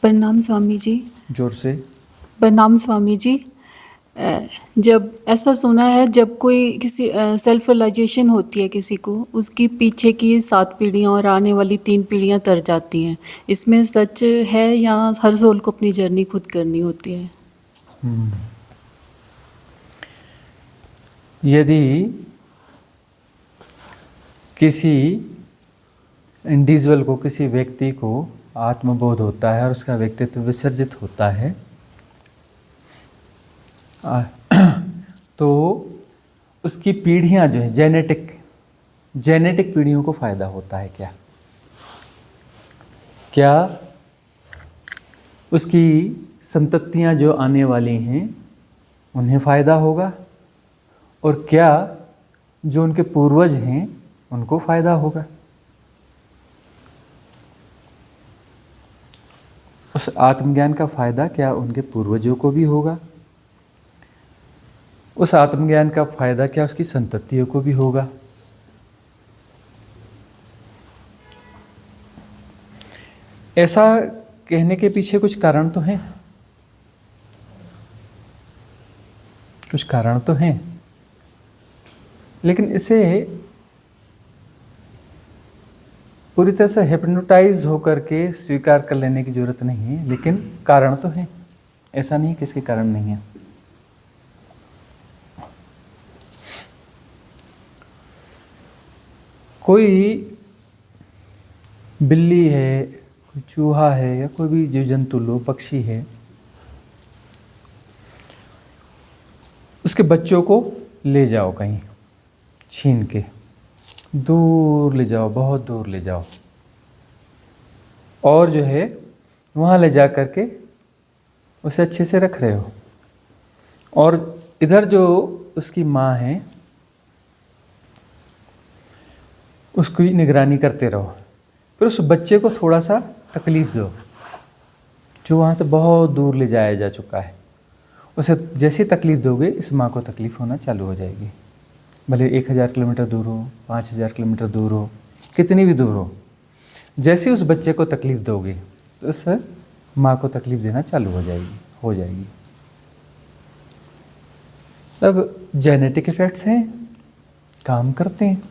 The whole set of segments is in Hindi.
प्रणाम स्वामी जी। जोर से। प्रणाम स्वामी जी। जब ऐसा सुना है, जब कोई किसी सेल्फ रियलाइजेशन होती है किसी को, उसकी पीछे की 7 पीढ़ियाँ और आने वाली 3 पीढ़ियाँ तर जाती हैं। इसमें सच है या हर सोल को अपनी जर्नी खुद करनी होती है? यदि किसी इंडिविजुअल को, किसी व्यक्ति को आत्मबोध होता है और उसका व्यक्तित्व विसर्जित होता है, तो उसकी पीढ़ियां जो है जेनेटिक पीढ़ियों को फायदा होता है क्या? क्या उसकी संततियां जो आने वाली हैं उन्हें फायदा होगा? और क्या जो उनके पूर्वज हैं उनको फायदा होगा? उस आत्मज्ञान का फायदा क्या उनके पूर्वजों को भी होगा? उस आत्मज्ञान का फायदा क्या उसकी संततियों को भी होगा? ऐसा कहने के पीछे कुछ कारण तो हैं, कुछ कारण तो हैं, लेकिन इसे पूरी तरह से हिप्नोटाइज होकर के स्वीकार कर लेने की जरूरत नहीं है। लेकिन कारण तो है, ऐसा नहीं कि इसके कारण नहीं है। कोई बिल्ली है, कोई चूहा है, या कोई भी जीव जंतु लो, पक्षी है, उसके बच्चों को ले जाओ कहीं, छीन के दूर ले जाओ, बहुत दूर ले जाओ, और जो है वहाँ ले जा कर के उसे अच्छे से रख रहे हो, और इधर जो उसकी माँ है उसकी निगरानी करते रहो। फिर उस बच्चे को थोड़ा सा तकलीफ़ दो, जो वहाँ से बहुत दूर ले जाया जा चुका है। उसे जैसी तकलीफ़ दोगे, इस माँ को तकलीफ़ होना चालू हो जाएगी। भले 1000 किलोमीटर दूर हो, 5000 किलोमीटर दूर हो, कितनी भी दूर हो, जैसे उस बच्चे को तकलीफ़ दोगे तो उस माँ को तकलीफ़ देना चालू हो जाएगी। तब जेनेटिक इफेक्ट्स हैं, काम करते हैं।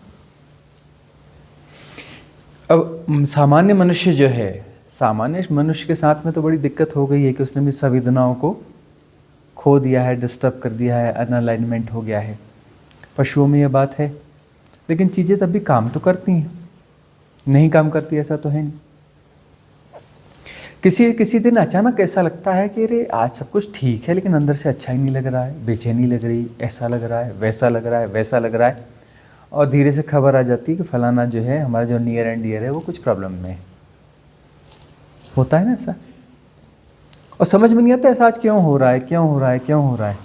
अब सामान्य मनुष्य जो है, सामान्य मनुष्य के साथ में तो बड़ी दिक्कत हो गई है कि उसने अपनी संवेदनाओं को खो दिया है, डिस्टर्ब कर दिया है, अनअलाइनमेंट हो गया है। पशुओं में यह बात है, लेकिन चीज़ें तब भी काम तो करती हैं, नहीं काम करती ऐसा तो है नहीं। किसी दिन अचानक ऐसा लगता है कि अरे आज सब कुछ ठीक है, लेकिन अंदर से अच्छा ही नहीं लग रहा है, बेचैनी लग रही, ऐसा लग रहा है, वैसा लग रहा है, वैसा लग रहा है, और धीरे से खबर आ जाती है कि फलाना जो है, हमारा जो नियर एंड डियर है, वो कुछ प्रॉब्लम में है। होता है ना ऐसा, और समझ में नहीं आता ऐसा आज क्यों हो रहा है।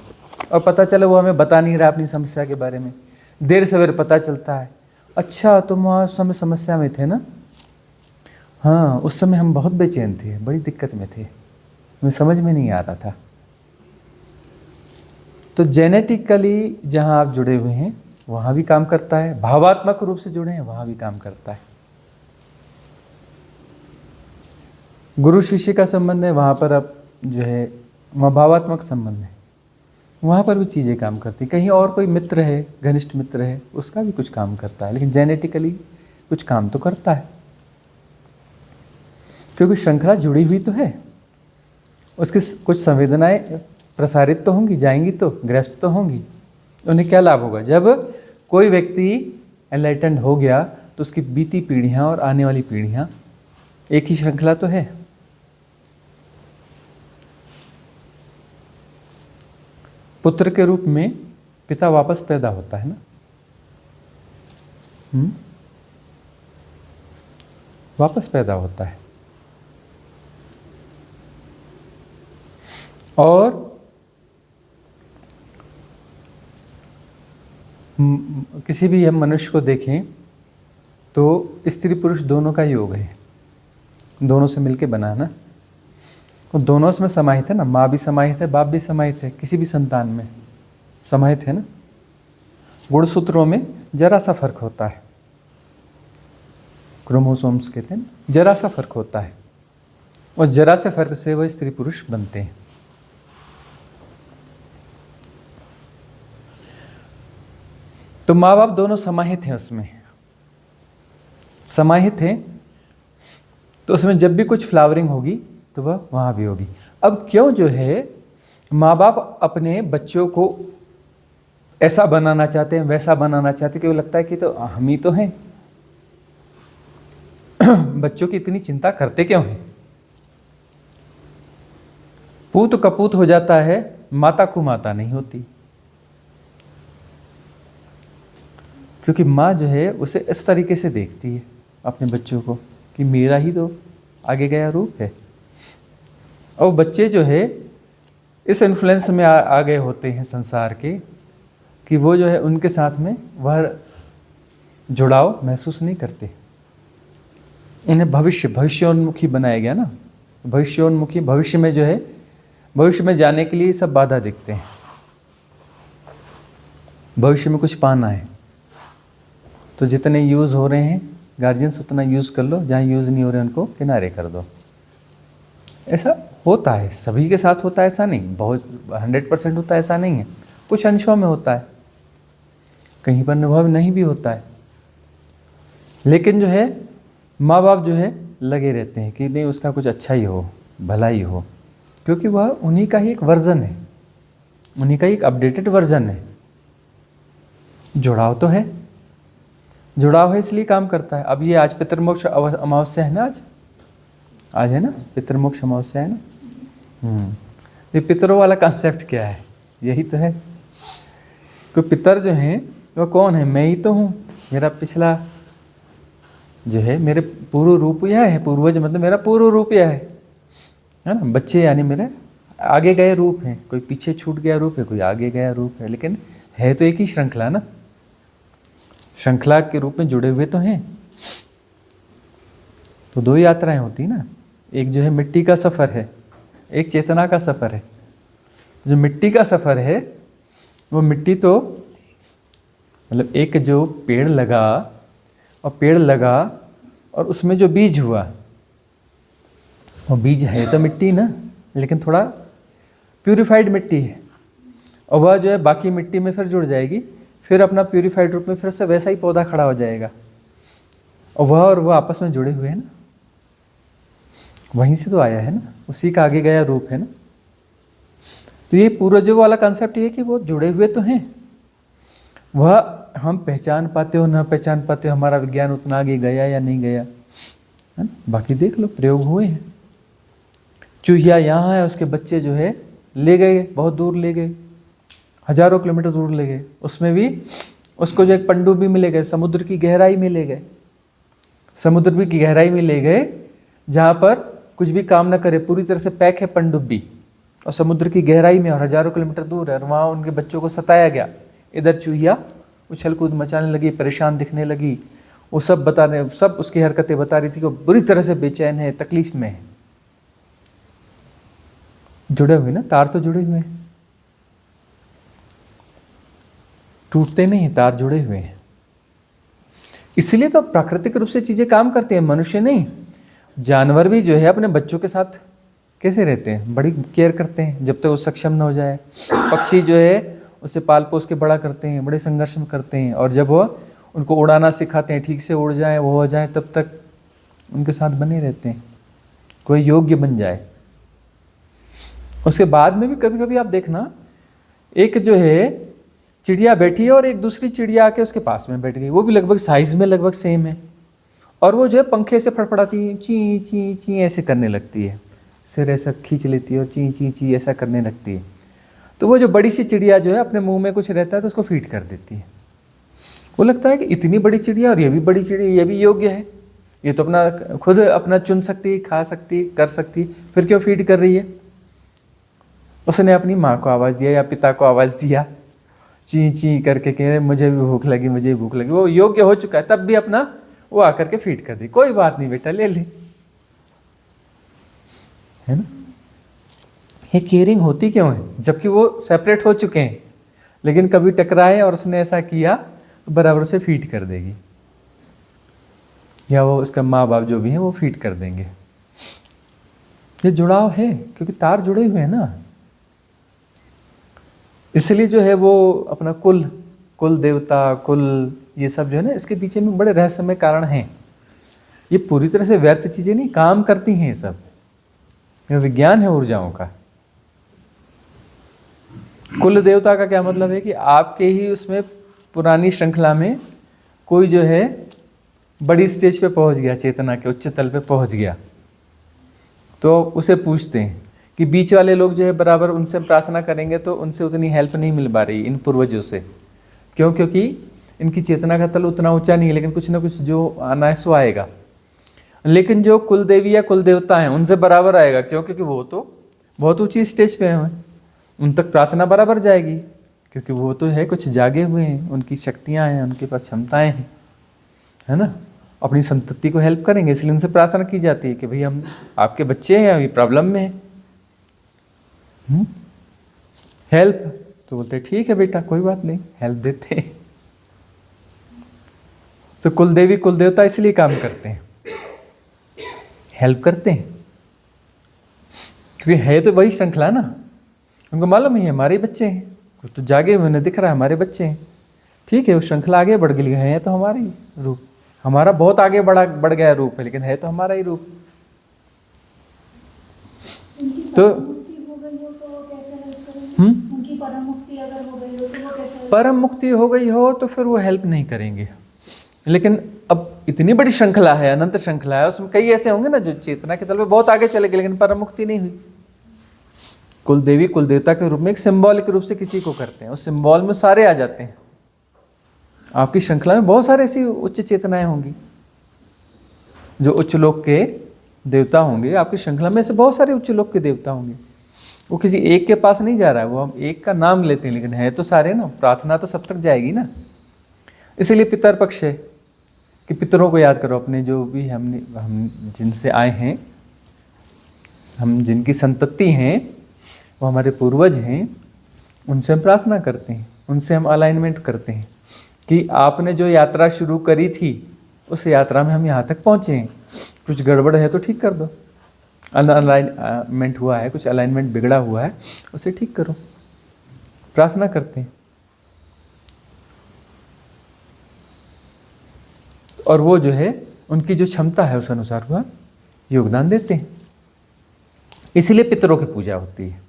और पता चला वो हमें बता नहीं रहा अपनी समस्या के बारे में, देर सवेर पता चलता है, अच्छा तुम वहाँ उस समय समस्या में थे ना, हाँ उस समय हम बहुत बेचैन थे, बड़ी दिक्कत में थे, हमें समझ में नहीं आ रहा था। तो जेनेटिकली जहाँ आप जुड़े हुए हैं वहाँ भी काम करता है, भावात्मक रूप से जुड़े हैं वहाँ भी काम करता है। गुरु शिष्य का संबंध है, वहाँ पर आप जो है वहाँ भावात्मक संबंध है, वहाँ पर भी चीज़ें काम करती। कहीं और कोई मित्र है, घनिष्ठ मित्र है, उसका भी कुछ काम करता है, लेकिन जेनेटिकली कुछ काम तो करता है, क्योंकि श्रृंखला जुड़ी हुई तो है। उसकी कुछ संवेदनाएं प्रसारित तो होंगी, जाएंगी तो, ग्रस्त तो होंगी। उन्हें क्या लाभ होगा? जब कोई व्यक्ति एनलाइटेंड हो गया तो उसकी बीती पीढ़ियाँ और आने वाली पीढ़ियाँ एक ही श्रृंखला तो है। पुत्र के रूप में पिता वापस पैदा होता है ना, वापस पैदा होता है। और किसी भी हम मनुष्य को देखें तो स्त्री पुरुष दोनों का योग है, दोनों से मिलके बना है ना, तो दोनों इसमें समाहित है ना, माँ भी समाहित है, बाप भी समाहित है, किसी भी संतान में समाहित है ना। गुणसूत्रों में जरा सा फर्क होता है, क्रोमोसोम्स कहते हैं, जरा सा फर्क होता है, और जरा से फर्क से वह स्त्री पुरुष बनते हैं। तो माँ बाप दोनों समाहित हैं, उसमें समाहित हैं, तो उसमें जब भी कुछ फ्लावरिंग होगी तो वह वहाँ भी होगी। अब क्यों जो है माँ बाप अपने बच्चों को ऐसा बनाना चाहते हैं, वैसा बनाना चाहते हैं, क्यों लगता है कि तो हम ही तो हैं। बच्चों की इतनी चिंता करते क्यों हैं? पूत कपूत हो जाता है, माता को माता नहीं होती, क्योंकि माँ जो है उसे इस तरीके से देखती है अपने बच्चों को कि मेरा ही तो आगे गया रूप है। और बच्चे जो है इस इन्फ्लुएंस में आ गए होते हैं संसार के, कि वो जो है उनके साथ में वह जुड़ाव महसूस नहीं करते। इन्हें भविष्योन्मुखी बनाया गया ना, भविष्योन्मुखी, भविष्य में जो है भविष्य में जाने के लिए सब बाधा दिखते हैं। भविष्य में कुछ पाना है तो जितने यूज़ हो रहे हैं गार्जियंस उतना यूज़ कर लो, जहाँ यूज़ नहीं हो रहे उनको किनारे कर दो। ऐसा होता है, सभी के साथ होता है ऐसा नहीं, बहुत 100% होता है ऐसा नहीं है, कुछ अंशों में होता है, कहीं पर अनुभव नहीं भी होता है। लेकिन जो है माँ बाप जो है लगे रहते हैं कि नहीं उसका कुछ अच्छा ही हो, भला ही हो, क्योंकि वह उन्हीं का ही एक वर्जन है, उन्हीं का ही एक अपडेटेड वर्जन है। जुड़ाव तो है, जुड़ाव है इसलिए काम करता है। अब ये आज पितृमोक्ष अमावस्या है ना, आज है ना पितृमोक्ष अमावस्या है ना। ये पितरों वाला कॉन्सेप्ट क्या है? यही तो है कि पितर जो हैं वो कौन है? मैं ही तो हूँ। मेरा पिछला जो है मेरे पूर्व रूप यह है, पूर्वज मतलब मेरा पूर्व रूप यह है ना। बच्चे यानी मेरे आगे गए रूप हैं, कोई पीछे छूट गया रूप है, कोई आगे गया रूप है, लेकिन है तो एक ही श्रृंखला ना, श्रृंखला के रूप में जुड़े हुए तो हैं। तो दो यात्राएं होती ना, एक जो है मिट्टी का सफ़र है, एक चेतना का सफ़र है। जो मिट्टी का सफ़र है वो मिट्टी तो मतलब एक जो पेड़ लगा और पेड़ लगा और उसमें जो बीज हुआ वो बीज है तो मिट्टी ना, लेकिन थोड़ा प्यूरिफाइड मिट्टी है, और वह जो है बाकी मिट्टी में फिर जुड़ जाएगी, फिर अपना प्यूरिफाइड रूप में फिर से वैसा ही पौधा खड़ा हो जाएगा। और वह आपस में जुड़े हुए हैं ना, वहीं से तो आया है ना, उसी का आगे गया रूप है ना। तो ये पूर्वजों वाला कॉन्सेप्ट ये है कि वो जुड़े हुए तो हैं। वह हम पहचान पाते हो ना पहचान पाते हो, हमारा विज्ञान उतना आगे गया या नहीं गया है ना, बाकी देख लो प्रयोग हुए हैं। चूहिया यहाँ है, उसके बच्चे जो है ले गए, बहुत दूर ले गए, हजारों किलोमीटर दूर ले गए, उसमें भी उसको जो एक पनडुब्बी में ले गए, समुद्र की गहराई में ले गए, समुद्र की गहराई में ले गए जहाँ पर कुछ भी काम न करे, पूरी तरह से पैक है पनडुब्बी और समुद्र की गहराई में और हजारों किलोमीटर दूर है, और वहाँ उनके बच्चों को सताया गया। इधर चूहिया उछल कूद मचाने लगी, परेशान दिखने लगी, वो सब बताने, सब उसकी हरकतें बता रही थी कि वो बुरी तरह से बेचैन है, तकलीफ में है। जुड़े हुए ना, तार तो जुड़े हुए हैं, टूटते नहीं, तार जुड़े हुए हैं। इसलिए तो प्राकृतिक रूप से चीजें काम करती हैं, मनुष्य नहीं। जानवर भी जो है अपने बच्चों के साथ कैसे रहते हैं, बड़ी केयर करते हैं जब तक वो सक्षम न हो जाए। पक्षी जो है उसे पाल पोस के बड़ा करते हैं, बड़े संघर्ष में करते हैं, और जब वो उनको उड़ाना सिखाते हैं, ठीक से उड़ जाए, वो हो जाए, तब तक उनके साथ बने रहते हैं, कोई योग्य बन जाए। उसके बाद में भी कभी कभी आप देखना, एक जो है चिड़िया बैठी है और एक दूसरी चिड़िया आके उसके पास में बैठ गई, वो भी लगभग साइज में लगभग सेम है, और वो जो है पंखे से फड़फड़ाती है, ची ची ची ऐसे करने लगती है, सिर ऐसा खींच लेती है और ची ची ची ऐसा करने लगती है। तो वो जो बड़ी सी चिड़िया जो है अपने मुंह में कुछ रहता है तो उसको फीड कर देती है। वो लगता है कि इतनी बड़ी चिड़िया और ये भी बड़ी चिड़िया, ये भी योग्य है, ये तो अपना खुद अपना चुन सकती, खा सकती, कर सकती, फिर क्यों फीड कर रही है। उसने अपनी माँ को आवाज़ दिया या पिता को आवाज़ दिया, ची ची करके कह रहे मुझे भी भूख लगी, मुझे भी भूख लगी। वो योग्य हो चुका है, तब भी अपना वो आकर के फीड कर दी, कोई बात नहीं बेटा ले ले, है ना। ये केयरिंग होती क्यों है, जबकि वो सेपरेट हो चुके हैं, लेकिन कभी टकराए और उसने ऐसा किया तो बराबर से फीड कर देगी, या वो उसका माँ बाप जो भी है वो फीड कर देंगे। ये जुड़ाव है, क्योंकि तार जुड़े हुए हैं ना। इसलिए जो है वो अपना कुल देवता, कुल ये सब जो है ना, इसके पीछे में बड़े रहस्यमय कारण हैं। ये पूरी तरह से व्यर्थ चीज़ें नहीं, काम करती हैं ये सब। ये विज्ञान है ऊर्जाओं का। कुल देवता का क्या मतलब है कि आपके ही उसमें पुरानी श्रृंखला में कोई जो है बड़ी स्टेज पे पहुंच गया, चेतना के उच्च तल पे पहुंच गया, तो उसे पूछते हैं कि बीच वाले लोग जो है बराबर उनसे प्रार्थना करेंगे तो उनसे उतनी हेल्प नहीं मिल पा रही इन पूर्वजों से। क्यों? क्योंकि इनकी चेतना का तल उतना ऊंचा नहीं है, लेकिन कुछ ना कुछ जो आना है सो आएगा। लेकिन जो कुल देवी या कुल देवता हैं उनसे बराबर आएगा। क्यों? क्योंकि वो तो बहुत ऊंची स्टेज पे हैं, उन तक प्रार्थना बराबर जाएगी, क्योंकि वो तो है कुछ जागे हुए हैं, उनकी शक्तियाँ हैं, उनके पास क्षमताएँ हैं, है ना। अपनी संतति को हेल्प करेंगे, इसलिए उनसे प्रार्थना की जाती है कि भाई हम आपके बच्चे हैं, अभी प्रॉब्लम में हैं, हेल्प। तो बोलते ठीक है बेटा, कोई बात नहीं, हेल्प देते हैं। तो कुल देवी कुल देवता इसलिए काम करते हैं, हेल्प करते हैं, क्योंकि है तो वही श्रृंखला ना। उनको मालूम है हमारे बच्चे हैं, कुछ तो जागे हुए उन्हें दिख रहा है हमारे बच्चे हैं। ठीक है, वो श्रृंखला आगे बढ़ गई है तो हमारा ही रूप, हमारा बहुत आगे बढ़ गया रूप है, लेकिन है तो हमारा ही रूप। तो परम मुक्ति हो गई हो तो फिर वो हेल्प नहीं करेंगे। लेकिन अब इतनी बड़ी श्रृंखला है, अनंत श्रृंखला है, उसमें कई ऐसे होंगे ना जो चेतना के तल पे बहुत आगे चले गए, लेकिन परम मुक्ति नहीं हुई। कुल देवी कुल देवता के रूप में एक सिंबॉलिक रूप से किसी को करते हैं, उस सिंबल में सारे आ जाते हैं। आपकी श्रृंखला में बहुत सारे ऐसी उच्च चेतनाएं होंगी जो उच्च लोक के देवता होंगे। आपकी श्रृंखला में से बहुत सारे उच्च लोक के देवता होंगे। वो किसी एक के पास नहीं जा रहा है, वो हम एक का नाम लेते हैं, लेकिन है तो सारे ना। प्रार्थना तो सब तक जाएगी ना। इसीलिए पितर पक्ष है कि पितरों को याद करो, अपने जो भी हम जिनसे आए हैं, हम जिनकी संतति हैं, वो हमारे पूर्वज हैं, उनसे हम प्रार्थना करते हैं, उनसे हम अलाइनमेंट करते हैं कि आपने जो यात्रा शुरू करी थी उस यात्रा में हम यहाँ तक पहुँचे हैं, कुछ गड़बड़ है तो ठीक कर दो, अलाइनमेंट हुआ है, कुछ अलाइनमेंट बिगड़ा हुआ है, उसे ठीक करो। प्रार्थना करते हैं और वो जो है उनकी जो क्षमता है उस अनुसार वह योगदान देते हैं। इसलिए पितरों की पूजा होती है।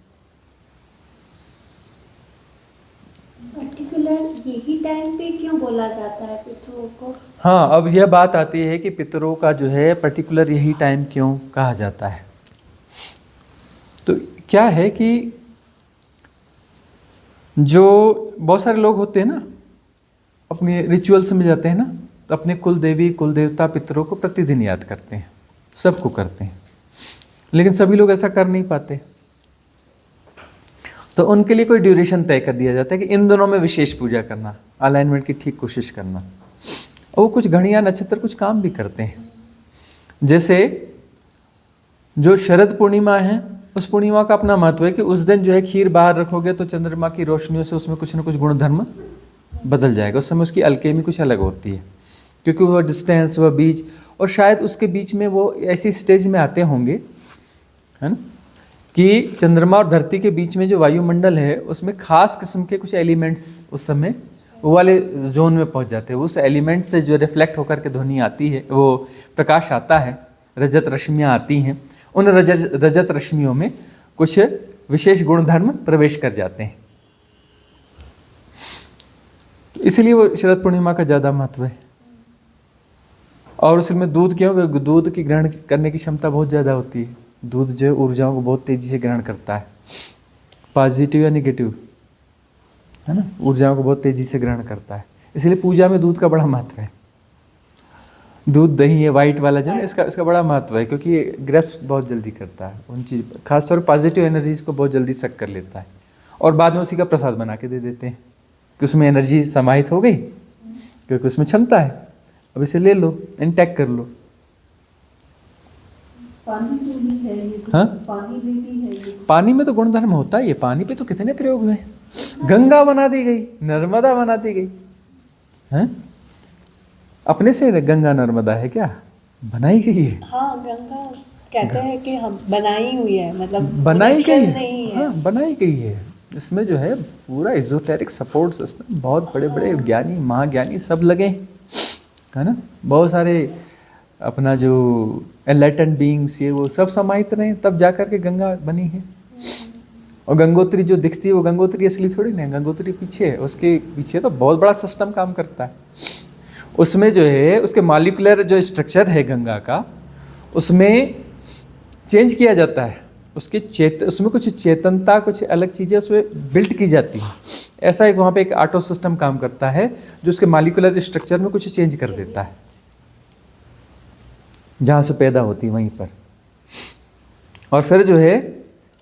पर्टिकुलर यही टाइम पे क्यों बोला जाता है पितरों को? हाँ, अब यह बात आती है कि पितरों का जो है पर्टिकुलर यही टाइम क्यों कहा जाता है। तो क्या है कि जो बहुत सारे लोग होते हैं ना, अपने रिचुअल्स में जाते हैं ना, तो अपने कुल देवी कुल देवता पितरों को प्रतिदिन याद करते हैं, सबको करते हैं, लेकिन सभी लोग ऐसा कर नहीं पाते। तो उनके लिए कोई ड्यूरेशन तय कर दिया जाता है कि इन दोनों में विशेष पूजा करना, अलाइनमेंट की ठीक कोशिश करना। और वो कुछ घड़ियाँ नक्षत्र कुछ काम भी करते हैं। जैसे जो शरद पूर्णिमा है, उस पूर्णिमा का अपना महत्व है कि उस दिन जो है खीर बाहर रखोगे तो चंद्रमा की रोशनियों से उसमें कुछ न कुछ गुणधर्म बदल जाएगा। उस समय उसकी अलकेमी कुछ अलग होती है, क्योंकि वह डिस्टेंस, वह बीच, और शायद उसके बीच में वो ऐसी स्टेज में आते होंगे, है ना, कि चंद्रमा और धरती के बीच में जो वायुमंडल है उसमें खास किस्म के कुछ एलिमेंट्स उस समय वो वाले जोन में पहुंच जाते हैं। उस एलिमेंट से जो रिफ्लेक्ट होकर के ध्वनि आती है, वो प्रकाश आता है, रजत रश्मियाँ आती हैं, उन रजत रश्मियों में कुछ विशेष गुणधर्म प्रवेश कर जाते हैं। तो इसलिए वो शरद पूर्णिमा का ज़्यादा महत्व है। और उसमें दूध क्यों? क्योंकि दूध की ग्रहण करने की क्षमता बहुत ज़्यादा होती है। दूध जो है ऊर्जाओं को बहुत तेज़ी से ग्रहण करता है, पॉजिटिव या निगेटिव, है ना, ऊर्जाओं को बहुत तेज़ी से ग्रहण करता है। इसलिए पूजा में दूध का बड़ा महत्व है। दूध दही है वाइट वाला जो है, इसका बड़ा महत्व है, क्योंकि ये ग्रेस्प बहुत जल्दी करता है उन चीज़, खासतौर पर पॉजिटिव एनर्जीज को बहुत जल्दी सक कर लेता है। और बाद में उसी का प्रसाद बना के दे देते हैं कि उसमें एनर्जी समाहित हो गई, क्योंकि उसमें क्षमता है, अब इसे ले लो, इंटैक्ट कर लो। पानी तो भी है ये, हाँ, पानी में भी है ये। पानी में तो गुणधर्म होता है। ये पानी पे तो कितने प्रयोग हुए। गंगा बना दी गई, नर्मदा बना दी गई, हैं? अपने से गंगा नर्मदा है क्या? बनाई गई है। हाँ, गंगा कहते हैं कि हम बनाई हुई है, मतलब बनाई गई natural है, नहीं है। हाँ बनाई गई है। इसमें जो है पूरा एजोटेरिक सपोर्ट सिस्टम, बहुत बड़े बड़े ज्ञानी महाज्ञानी सब लगे हैं, है ना। बहुत सारे अपना जो एनलाइटेंड बीइंग्स ये वो सब समाहित रहे, तब जा कर के गंगा बनी है। और गंगोत्री जो दिखती है वो गंगोत्री असली थोड़ी नहीं, गंगोत्री पीछे है, उसके पीछे तो बहुत बड़ा सिस्टम काम करता है। उसमें जो है उसके मॉलिक्यूलर जो स्ट्रक्चर है गंगा का, उसमें चेंज किया जाता है, उसमें कुछ चेतनता, कुछ अलग चीज़ें उसमें बिल्ट की जाती हैं। ऐसा एक वहाँ पे एक ऑटो सिस्टम काम करता है जो उसके मॉलिक्यूलर स्ट्रक्चर में कुछ चेंज कर देता है, जहाँ से पैदा होती है वहीं पर। और फिर जो है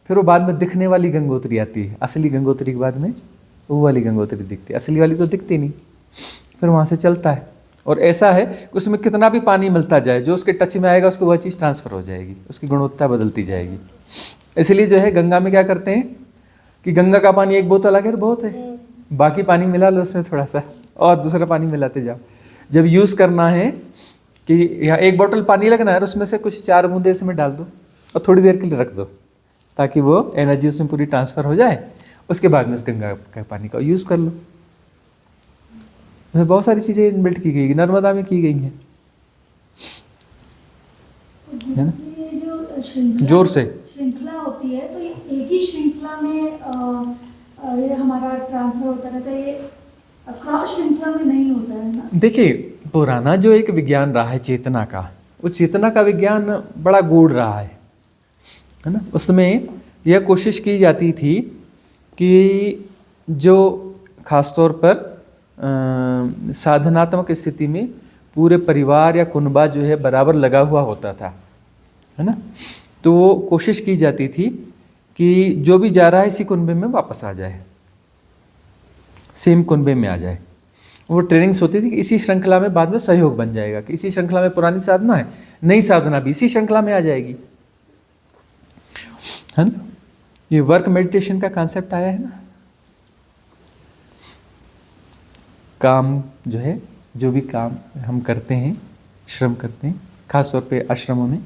फिर वो बाद में दिखने वाली गंगोत्री आती है, असली गंगोत्री के बाद में वो वाली गंगोत्री दिखती है, असली वाली तो दिखती नहीं। फिर वहाँ से चलता है। और ऐसा है कि उसमें कितना भी पानी मिलता जाए, जो उसके टच में आएगा उसको वह चीज़ ट्रांसफ़र हो जाएगी, उसकी गुणवत्ता बदलती जाएगी। इसलिए जो है गंगा में क्या करते हैं कि गंगा का पानी एक बोतल अगर बहुत है, बाकी पानी मिला लो उसमें थोड़ा सा और दूसरा पानी मिलाते जाओ। जब यूज़ करना है कि यहाँ एक बोतल पानी लगना है और उसमें से कुछ 4 बूंदे इसमें डाल दो और थोड़ी देर के लिए रख दो, ताकि वो एनर्जी उसमें पूरी ट्रांसफ़र हो जाए। उसके बाद में उस गंगा के पानी का यूज़ कर लो। उसमें बहुत सारी चीज़ें इनबिल्ट की गई, नर्मदा में की गई हैं, है ना। ये जो श्रृंखला जोर से श्रृंखला होती है, तो ये एक ही श्रृंखला में ये हमारा ट्रांसफर होता रहता है, ये क्रॉस श्रृंखला में नहीं होता है ना। देखिए, पुराना जो एक विज्ञान रहा है चेतना का, वो चेतना का विज्ञान बड़ा गूढ़ रहा है ना। उसमें यह कोशिश की जाती थी कि जो खासतौर पर साधनात्मक स्थिति में पूरे परिवार या कुनबा जो है बराबर लगा हुआ होता था, है ना। तो वो कोशिश की जाती थी कि जो भी जा रहा है इसी कुनबे में वापस आ जाए, सेम कुनबे में आ जाए। वो ट्रेनिंग्स होती थी कि इसी श्रृंखला में बाद में सहयोग बन जाएगा, कि इसी श्रृंखला में पुरानी साधना है, नई साधना भी इसी श्रृंखला में आ जाएगी, है ना। ये वर्क मेडिटेशन का कॉन्सेप्ट आया है ना। काम जो है, जो भी काम हम करते हैं, श्रम करते हैं, खासतौर पे आश्रमों में,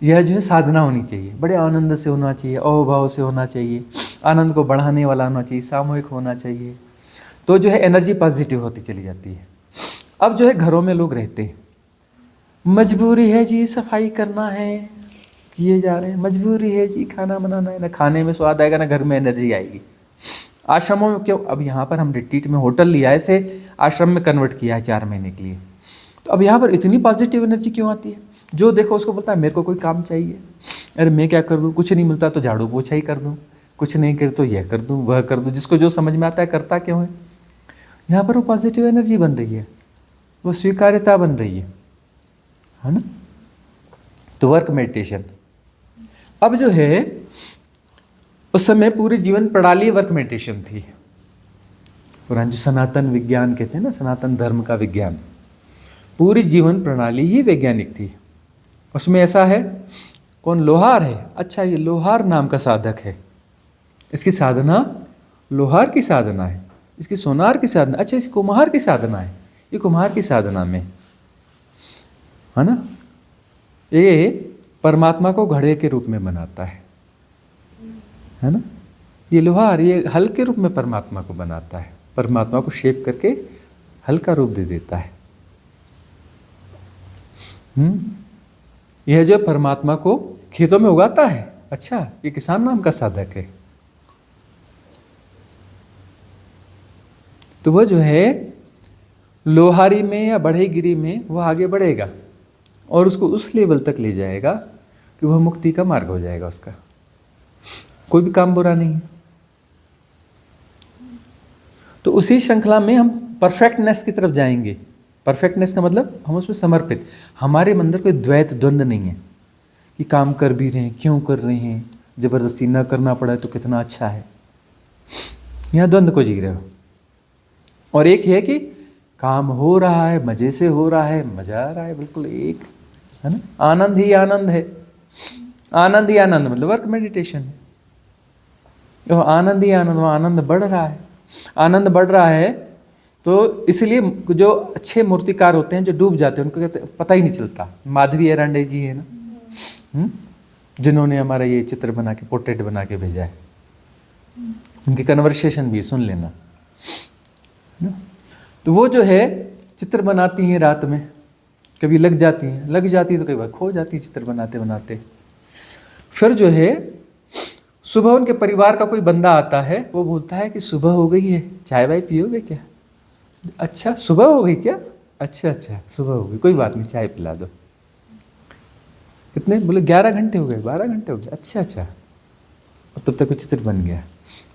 यह जो है साधना होनी चाहिए, बड़े आनंद से होना चाहिए, अहोभाव से होना चाहिए, आनंद को बढ़ाने वाला होना चाहिए, सामूहिक होना चाहिए। तो जो है एनर्जी पॉजिटिव होती चली जाती है। अब जो है घरों में लोग रहते हैं, मजबूरी है जी सफाई करना है, किए जा रहे हैं, मजबूरी है जी खाना बनाना है, ना खाने में स्वाद आएगा ना घर में एनर्जी आएगी। आश्रमों में क्यों, अब यहाँ पर हम रिट्रीट में होटल लिया है, इसे आश्रम में कन्वर्ट किया है 4 महीने के लिए, तो अब यहाँ पर इतनी पॉजिटिव एनर्जी क्यों आती है। जो देखो उसको बोलता है मेरे को कोई काम चाहिए, अरे मैं क्या कर दूँ, कुछ नहीं मिलता तो झाड़ू पोछा ही कर दूँ, कुछ नहीं कर तो यह कर दूँ वह कर दूँ, जिसको जो समझ में आता है करता क्यों है। यहाँ पर वो पॉजिटिव एनर्जी बन रही है, वो स्वीकार्यता बन रही है ना। तो वर्क मेडिटेशन अब जो है, उस समय पूरी जीवन प्रणाली वर्क मेडिटेशन थी। पुराना जो सनातन विज्ञान कहते हैं ना, सनातन धर्म का विज्ञान, पूरी जीवन प्रणाली ही वैज्ञानिक थी। उसमें ऐसा है, कौन लोहार है, अच्छा ये लोहार नाम का साधक है, इसकी साधना लोहार की साधना है, इसकी सोनार की साधना, अच्छा इसकी कुम्हार की साधना है, ये कुम्हार की साधना में, है ना। ये परमात्मा को घड़े के रूप में बनाता है ना। ये लोहार ये हल के रूप में परमात्मा को बनाता है, परमात्मा को शेप करके हल का रूप दे देता है। यह जो परमात्मा को खेतों में उगाता है, अच्छा ये किसान नाम का साधक है। तो वह जो है लोहारी में या बढ़ईगिरी में वह आगे बढ़ेगा और उसको उस लेवल तक ले जाएगा कि वह मुक्ति का मार्ग हो जाएगा उसका। कोई भी काम बुरा नहीं है। तो उसी श्रृंखला में हम परफेक्टनेस की तरफ जाएंगे। परफेक्टनेस का मतलब हम उसमें समर्पित, हमारे अंदर कोई द्वैत द्वंद्व नहीं है कि काम कर भी रहे हैं, क्यों कर रहे हैं, जबरदस्ती ना करना पड़ा तो कितना अच्छा है। यहाँ द्वंद्व को जी रहे हो। और एक है कि काम हो रहा है, मज़े से हो रहा है, मज़ा आ रहा है, बिल्कुल एक, है ना। आनंद ही आनंद है, आनंद ही आनंद मतलब वर्क मेडिटेशन है। तो आनंद ही आनंद, वहाँ आनंद बढ़ रहा है। आनंद बढ़ रहा है तो इसलिए जो अच्छे मूर्तिकार होते हैं जो डूब जाते हैं उनको कहते पता ही नहीं चलता। माधवी एरांडे जी है ना, जिन्होंने हमारा ये चित्र बना के, पोर्ट्रेट बना के भेजा है। उनकी कन्वर्सेशन भी सुन लेना, है ना। तो वो जो है चित्र बनाती हैं रात में, कभी लग जाती तो कई बार खो जाती है चित्र बनाते बनाते। फिर जो है सुबह उनके परिवार का कोई बंदा आता है, वो बोलता है कि सुबह हो गई है, चाय वाय पियोगे क्या? अच्छा सुबह हो गई क्या? अच्छा सुबह हो गई, कोई बात नहीं, चाय पिला दो। कितने? बोले 11 घंटे हो गए, 12 घंटे हो गए। अच्छा और तब तक वो चित्र बन गया।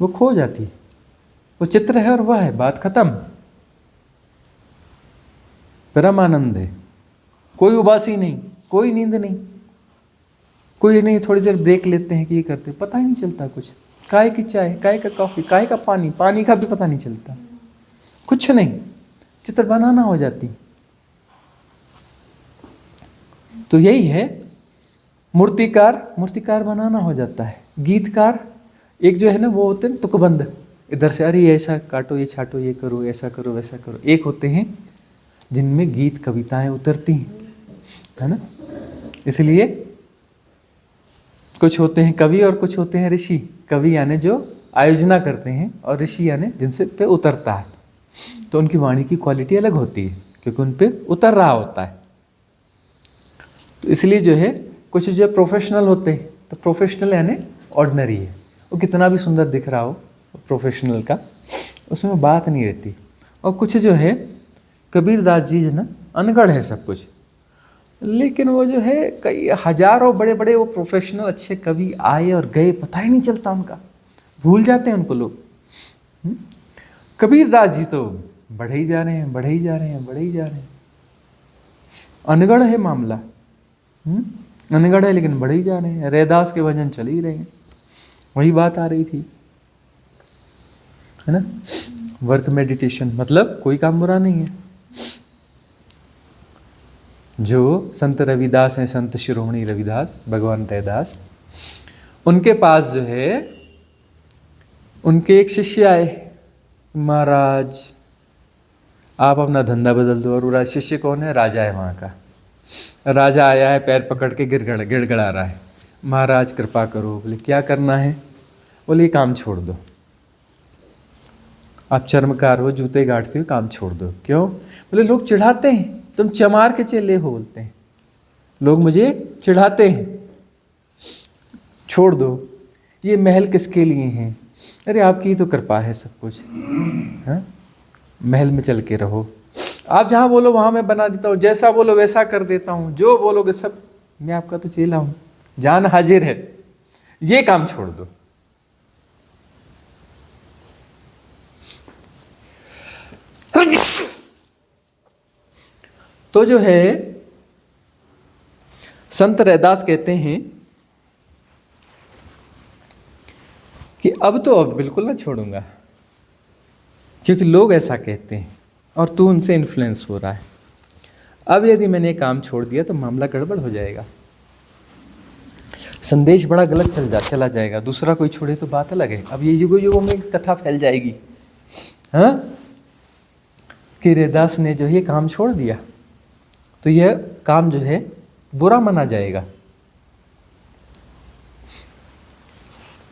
वो खो जाती, वो चित्र है और वह है, बात खत्म। परम आनंद है, कोई उबासी नहीं, कोई नींद नहीं, कोई नहीं। थोड़ी देर ब्रेक लेते हैं कि ये करते, पता ही नहीं चलता कुछ। काय की चाय, काय का कॉफी, काय का पानी, पानी का भी पता नहीं चलता, कुछ नहीं, चित्र बनाना हो जाती। तो यही है मूर्तिकार बनाना हो जाता है। गीतकार एक जो है ना, वो होते हैं तुकबंद, इधर से अरे ऐसा काटो, ये छाटो, ये करो, ऐसा करो, वैसा करो। एक होते हैं जिनमें गीत कविताएं उतरती हैं, है ना। इसलिए कुछ होते हैं कवि और कुछ होते हैं ऋषि। कवि यानी जो आयोजना करते हैं, और ऋषि यानी जिनसे पे उतरता है। तो उनकी वाणी की क्वालिटी अलग होती है, क्योंकि उन पे उतर रहा होता है। तो इसलिए जो है कुछ जो प्रोफेशनल होते हैं, तो प्रोफेशनल यानी ऑर्डिनरी है, वो कितना भी सुंदर दिख रहा हो प्रोफेशनल का, उसमें बात नहीं रहती। और कुछ जो है कबीरदास जी जो ना, अनगढ़ है सब कुछ, लेकिन वो जो है कई हजारों बड़े बड़े वो प्रोफेशनल अच्छे कवि आए और गए, पता ही नहीं चलता उनका, भूल जाते हैं उनको लोग। कबीरदास जी तो बढ़े ही जा रहे हैं, बढ़े ही जा रहे हैं, बढ़े ही जा रहे हैं। अनगढ़ है मामला, अनगढ़ है लेकिन बढ़े ही जा रहे हैं। रैदास के भजन चल ही रहे हैं, वही बात आ रही थी, है ना। वर्क मेडिटेशन मतलब कोई काम बुरा नहीं है। जो संत रविदास हैं, संत शिरोमणि रविदास, भगवान रैदास, उनके पास जो है उनके एक शिष्य आए, महाराज आप अपना धंधा बदल दो। और वो शिष्य कौन है? राजा है वहाँ का। राजा आया है, पैर पकड़ के गिड़गड़ा रहा है, महाराज कृपा करो। बोले क्या करना है? बोले काम छोड़ दो, आप चर्मकार हो, जूते गाड़ते हो, काम छोड़ दो। क्यों? बोले लोग चिढ़ाते हैं, तुम चमार के चेले हो, बोलते हैं लोग, मुझे चिढ़ाते हैं, छोड़ दो। ये महल किसके लिए हैं? अरे आपकी ही तो कृपा है सब कुछ, हाँ? महल में चल के रहो, आप जहाँ बोलो वहाँ मैं बना देता हूँ, जैसा बोलो वैसा कर देता हूँ, जो बोलोगे सब, मैं आपका तो चेला हूँ, जान हाजिर है, ये काम छोड़ दो। तो जो है संत रैदास कहते हैं कि अब बिल्कुल ना छोड़ूंगा, क्योंकि लोग ऐसा कहते हैं और तू उनसे इन्फ्लुएंस हो रहा है। अब यदि मैंने काम छोड़ दिया तो मामला गड़बड़ हो जाएगा, संदेश बड़ा गलत चला जाएगा। दूसरा कोई छोड़े तो बात अलग है, अब ये युगों में कथा फैल जाएगी, हाँ, कि रैदास ने जो ये काम छोड़ दिया तो यह काम जो है बुरा माना जाएगा,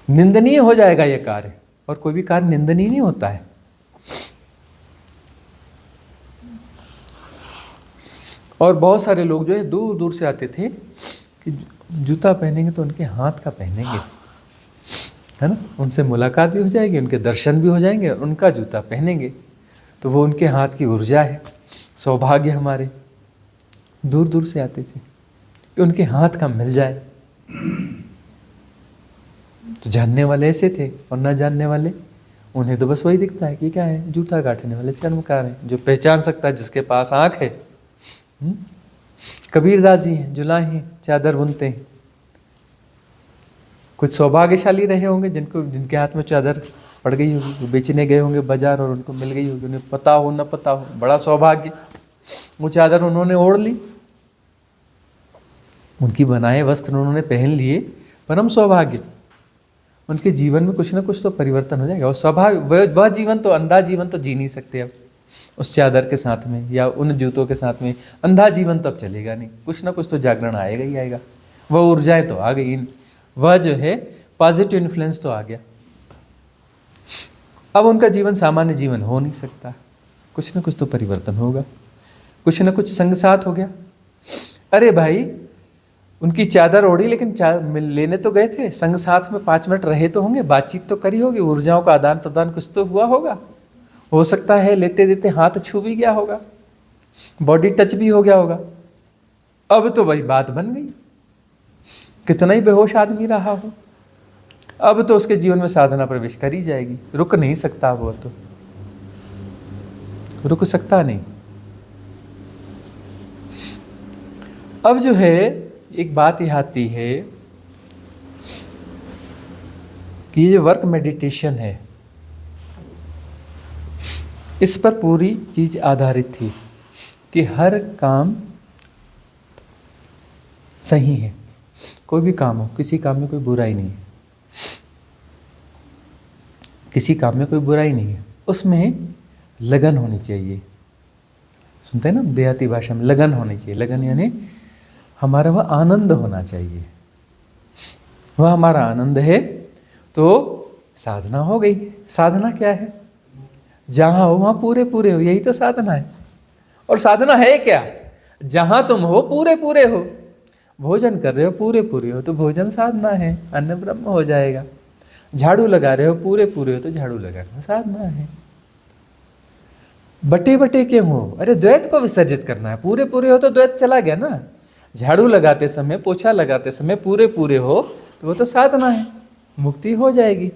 निंदनीय हो जाएगा यह कार्य। और कोई भी कार्य निंदनीय नहीं होता है। और बहुत सारे लोग जो है दूर दूर से आते थे कि जूता पहनेंगे तो उनके हाथ का पहनेंगे, है ना, उनसे मुलाकात भी हो जाएगी, उनके दर्शन भी हो जाएंगे, और उनका जूता पहनेंगे तो वो उनके हाथ की ऊर्जा है, सौभाग्य हमारे। दूर दूर से आते थे कि उनके हाथ का मिल जाए। तो जानने वाले ऐसे थे, और ना जानने वाले, उन्हें तो बस वही दिखता है कि क्या है, जूता काटने वाले चर्मकार हैं। जो पहचान सकता है, जिसके पास आँख है। कबीरदास जी हैं, जुलाई हैं, चादर बुनते हैं। कुछ सौभाग्यशाली रहे होंगे जिनके हाथ में चादर पड़ गई होगी, वो बेचने गए होंगे बाजार और उनको मिल गई होगी, उन्हें पता हो न पता हो, बड़ा सौभाग्य। वो चादर उन्होंने ओढ़ ली, उनकी बनाए वस्त्र उन्होंने पहन लिए, परम सौभाग्य। उनके जीवन में कुछ ना कुछ तो परिवर्तन हो जाएगा। और स्वाभाविक वह जीवन तो, अंधा जीवन तो जी नहीं सकते अब उस चादर के साथ में या उन जूतों के साथ में। अंधा जीवन तो अब चलेगा नहीं, कुछ ना कुछ तो जागरण आएगा ही आएगा। वह ऊर्जाएं तो आ गई, वह जो है पॉजिटिव इन्फ्लुएंस तो आ गया। अब उनका जीवन सामान्य जीवन हो नहीं सकता, कुछ ना कुछ तो परिवर्तन होगा, कुछ ना कुछ संग साथ हो गया। अरे भाई, उनकी चादर ओढ़ी लेकिन लेने तो गए थे, संग साथ में 5 मिनट रहे तो होंगे, बातचीत तो करी होगी, ऊर्जाओं का आदान प्रदान कुछ तो हुआ होगा। हो सकता है लेते देते हाथ छू भी गया होगा, बॉडी टच भी हो गया होगा। अब तो भाई बात बन गई, कितना ही बेहोश आदमी रहा हो, अब तो उसके जीवन में साधना प्रवेश कर ही जाएगी, रुक नहीं सकता, वो तो रुक सकता नहीं। अब जो है एक बात यह आती है कि ये वर्क मेडिटेशन है, इस पर पूरी चीज आधारित थी कि हर काम सही है, कोई भी काम हो, किसी काम में कोई बुराई नहीं है, किसी काम में कोई बुराई नहीं है, उसमें लगन होनी चाहिए। सुनते हैं ना देहाती भाषा में, लगन होनी चाहिए। लगन यानी हमारा वह आनंद होना चाहिए, वह हमारा आनंद है तो साधना हो गई। साधना क्या है? जहाँ हो वहाँ पूरे पूरे हो, यही तो साधना है। और साधना है क्या? जहाँ तुम हो पूरे पूरे हो, भोजन कर रहे हो पूरे पूरे हो तो भोजन साधना है, अन्न ब्रह्म हो जाएगा। झाड़ू लगा रहे हो पूरे पूरे हो तो झाड़ू लगाना साधना है। बटे बटे क्यों हो? अरे द्वैत को विसर्जित करना है, पूरे पूरे हो तो द्वैत चला गया ना। झाड़ू लगाते समय, पोछा लगाते समय पूरे पूरे हो तो वो तो साधना है, मुक्ति हो जाएगी।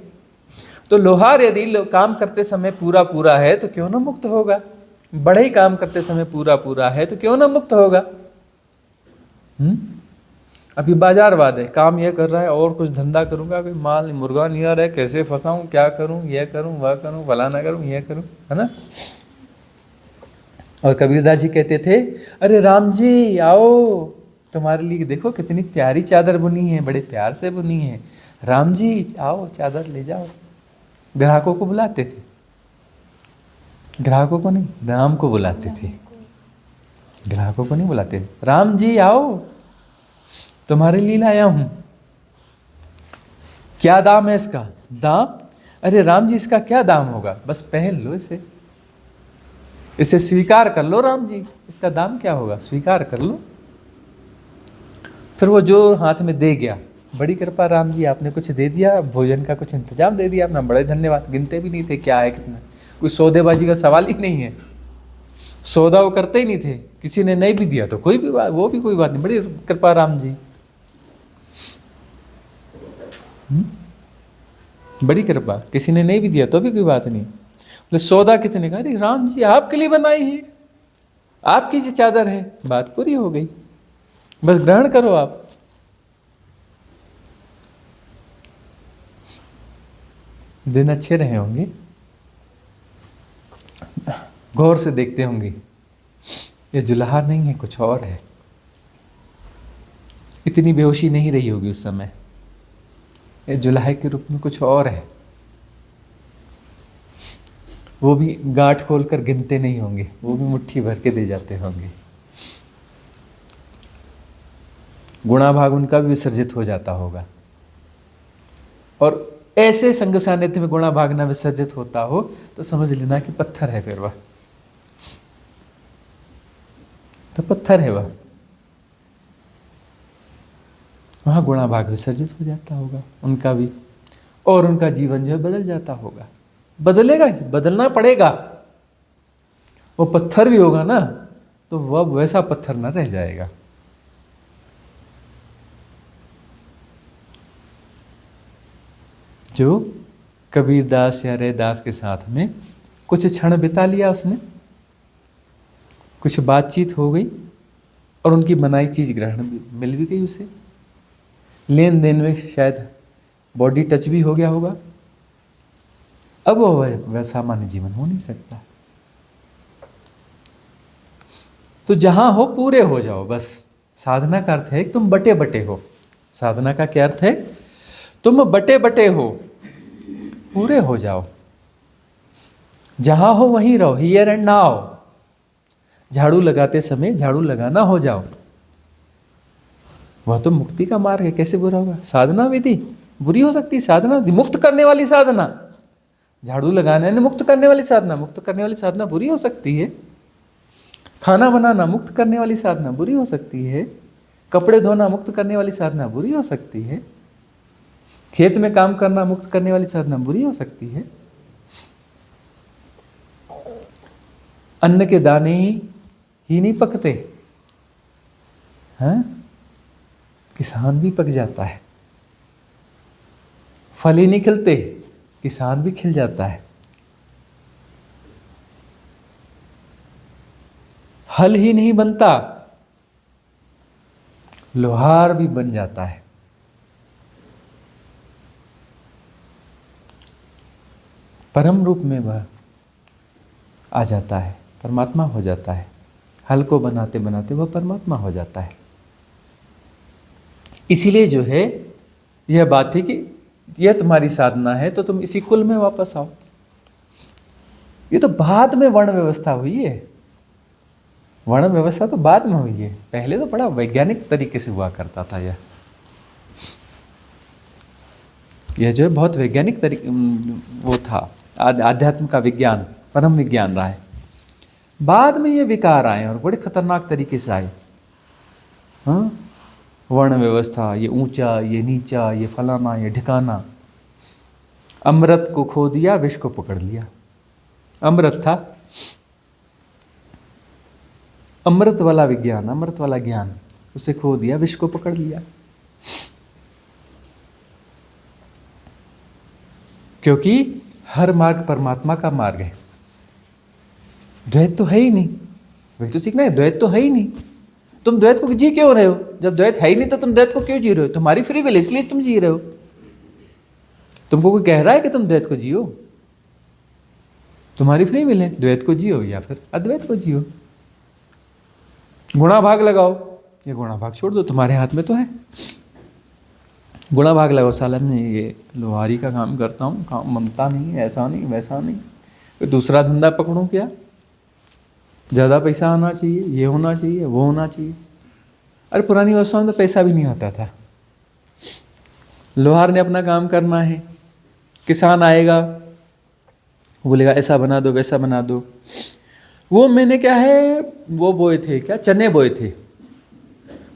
तो लोहार यदि काम करते समय पूरा पूरा है तो क्यों ना मुक्त होगा, बढ़ई काम करते समय पूरा पूरा है तो क्यों ना मुक्त होगा। अभी बाजारवाद है, काम यह कर रहा है और कुछ धंधा करूंगा, कोई माल मुर्गा नहीं आ रहा है, कैसे फंसाऊं, क्या करूं, यह करूं, वह करूं, फलाना करूं, यह करूं, है ना। और कबीरदास जी कहते थे, अरे राम जी आओ, तुम्हारे लिए देखो कितनी प्यारी चादर बुनी है, बड़े प्यार से बुनी है, राम जी आओ चादर ले जाओ। ग्राहकों को बुलाते थे, ग्राहकों को नहीं, राम को बुलाते थे, ग्राहकों को नहीं बुलाते थे। राम जी आओ, तुम्हारे लिए लाया हूं। क्या दाम है इसका? दाम? अरे राम जी इसका क्या दाम होगा, बस पहन लो इसे, इसे स्वीकार कर लो राम जी, इसका दाम क्या होगा, स्वीकार कर लो। फिर वो जो हाथ में दे गया, बड़ी कृपा राम जी, आपने कुछ दे दिया, भोजन का कुछ इंतजाम दे दिया, अपना बड़े धन्यवाद। गिनते भी नहीं थे क्या है कितना, कोई सौदेबाजी का सवाल ही नहीं है, सौदा वो करते ही नहीं थे। किसी ने नहीं भी दिया तो कोई भी बात, वो भी कोई बात नहीं, बड़ी कृपा राम जी, बड़ी कृपा। किसी ने नहीं भी दिया तो भी कोई बात नहीं। बोले सौदा कितने का? अरे राम जी आपके लिए बनाई है, आपकी जो चादर है, बात पूरी हो गई, बस ग्रहण करो आप। दिन अच्छे रहे होंगे, गौर से देखते होंगे, ये जुलाहा नहीं है, कुछ और है। इतनी बेहोशी नहीं रही होगी उस समय, ये जुलाहे के रूप में कुछ और है। वो भी गांठ खोलकर गिनते नहीं होंगे, वो भी मुट्ठी भर के दे जाते होंगे। गुणा भाग उनका भी विसर्जित हो जाता होगा। और ऐसे संग सानिध्य में गुणा भाग ना विसर्जित होता हो तो समझ लेना कि पत्थर है, फिर वह तो पत्थर है, वहां गुणा भाग विसर्जित हो जाता होगा उनका भी, और उनका जीवन जो है बदल जाता होगा। बदलेगा ही, बदलना पड़ेगा। वो पत्थर भी होगा ना तो वह वैसा पत्थर ना रह जाएगा। जो कबीरदास या रैदास के साथ में कुछ क्षण बिता लिया उसने, कुछ बातचीत हो गई और उनकी बनाई चीज ग्रहण मिल भी गई उसे, लेन देन में शायद बॉडी टच भी हो गया होगा। अब वह सामान्य जीवन हो नहीं सकता। तो जहां हो पूरे हो जाओ, बस। साधना का अर्थ है कि तुम बटे बटे हो। साधना का क्या अर्थ है? तुम बटे बटे हो, पूरे हो जाओ। जहां हो वहीं रहो, हियर एंड नाउ। झाड़ू लगाते समय झाड़ू लगाना हो जाओ, वह तो मुक्ति का मार्ग है, कैसे बुरा होगा? साधना विधि बुरी हो सकती है? साधना मुक्त करने वाली साधना, झाड़ू लगाना है मुक्त करने वाली साधना, मुक्त करने वाली साधना बुरी हो सकती है? खाना बनाना मुक्त करने वाली साधना बुरी हो सकती है? कपड़े धोना मुक्त करने वाली साधना बुरी हो सकती है? खेत में काम करना मुक्त करने वाली साधना बुरी हो सकती है? अन्न के दाने ही नहीं पकते हैं, किसान भी पक जाता है। फल ही नहीं खिलते, किसान भी खिल जाता है। हल ही नहीं बनता, लोहार भी बन जाता है। परम रूप में वह आ जाता है, परमात्मा हो जाता है। हल को बनाते बनाते वह परमात्मा हो जाता है। इसीलिए जो है यह बात है कि यह तुम्हारी साधना है तो तुम इसी कुल में वापस आओ। ये तो बाद में वर्ण व्यवस्था हुई है, वर्ण व्यवस्था तो बाद में हुई है, पहले तो बड़ा वैज्ञानिक तरीके से हुआ करता था। यह जो है बहुत वैज्ञानिक तरीके वो था, आध्यात्म का विज्ञान, परम विज्ञान रहा है। बाद में ये विकार आए और बड़े खतरनाक तरीके से आए। हाँ, वर्ण व्यवस्था, ये ऊंचा, ये नीचा, ये फलाना, ये ढिकाना। अमृत को खो दिया, विष को पकड़ लिया। अमृत था, अमृत वाला विज्ञान, अमृत वाला ज्ञान, उसे खो दिया, विष को पकड़ लिया। क्योंकि हर मार्ग परमात्मा का मार्ग है। द्वैत तो है ही नहीं, वही तो सीखना है, द्वैत तो है ही नहीं। तुम द्वैत को जी क्यों रहे हो? जब द्वैत है ही नहीं तो तुम द्वैत को क्यों जी रहे हो? तुम्हारी फ्री विल, इसलिए तुम जी रहे हो। तुमको कोई कह रहा है कि तुम द्वैत को जियो? तुम्हारी फ्री विल है, द्वैत को जियो या फिर अद्वैत को जियो। गुणा भाग लगाओ, ये गुणा भाग छोड़ दो, तुम्हारे हाथ में तो है। गुणा भाग लगाओ, साला मैं ये लोहारी का काम करता हूँ, काम बनता नहीं, ऐसा नहीं वैसा नहीं, कोई दूसरा धंधा पकड़ूं क्या? ज़्यादा पैसा आना चाहिए, ये होना चाहिए, वो होना चाहिए। अरे पुरानी व्यवस्था में तो पैसा भी नहीं होता था। लोहार ने अपना काम करना है, किसान आएगा, बोलेगा ऐसा बना दो, वैसा बना दो। वो मैंने क्या है, वो बोए थे क्या, चने बोए थे,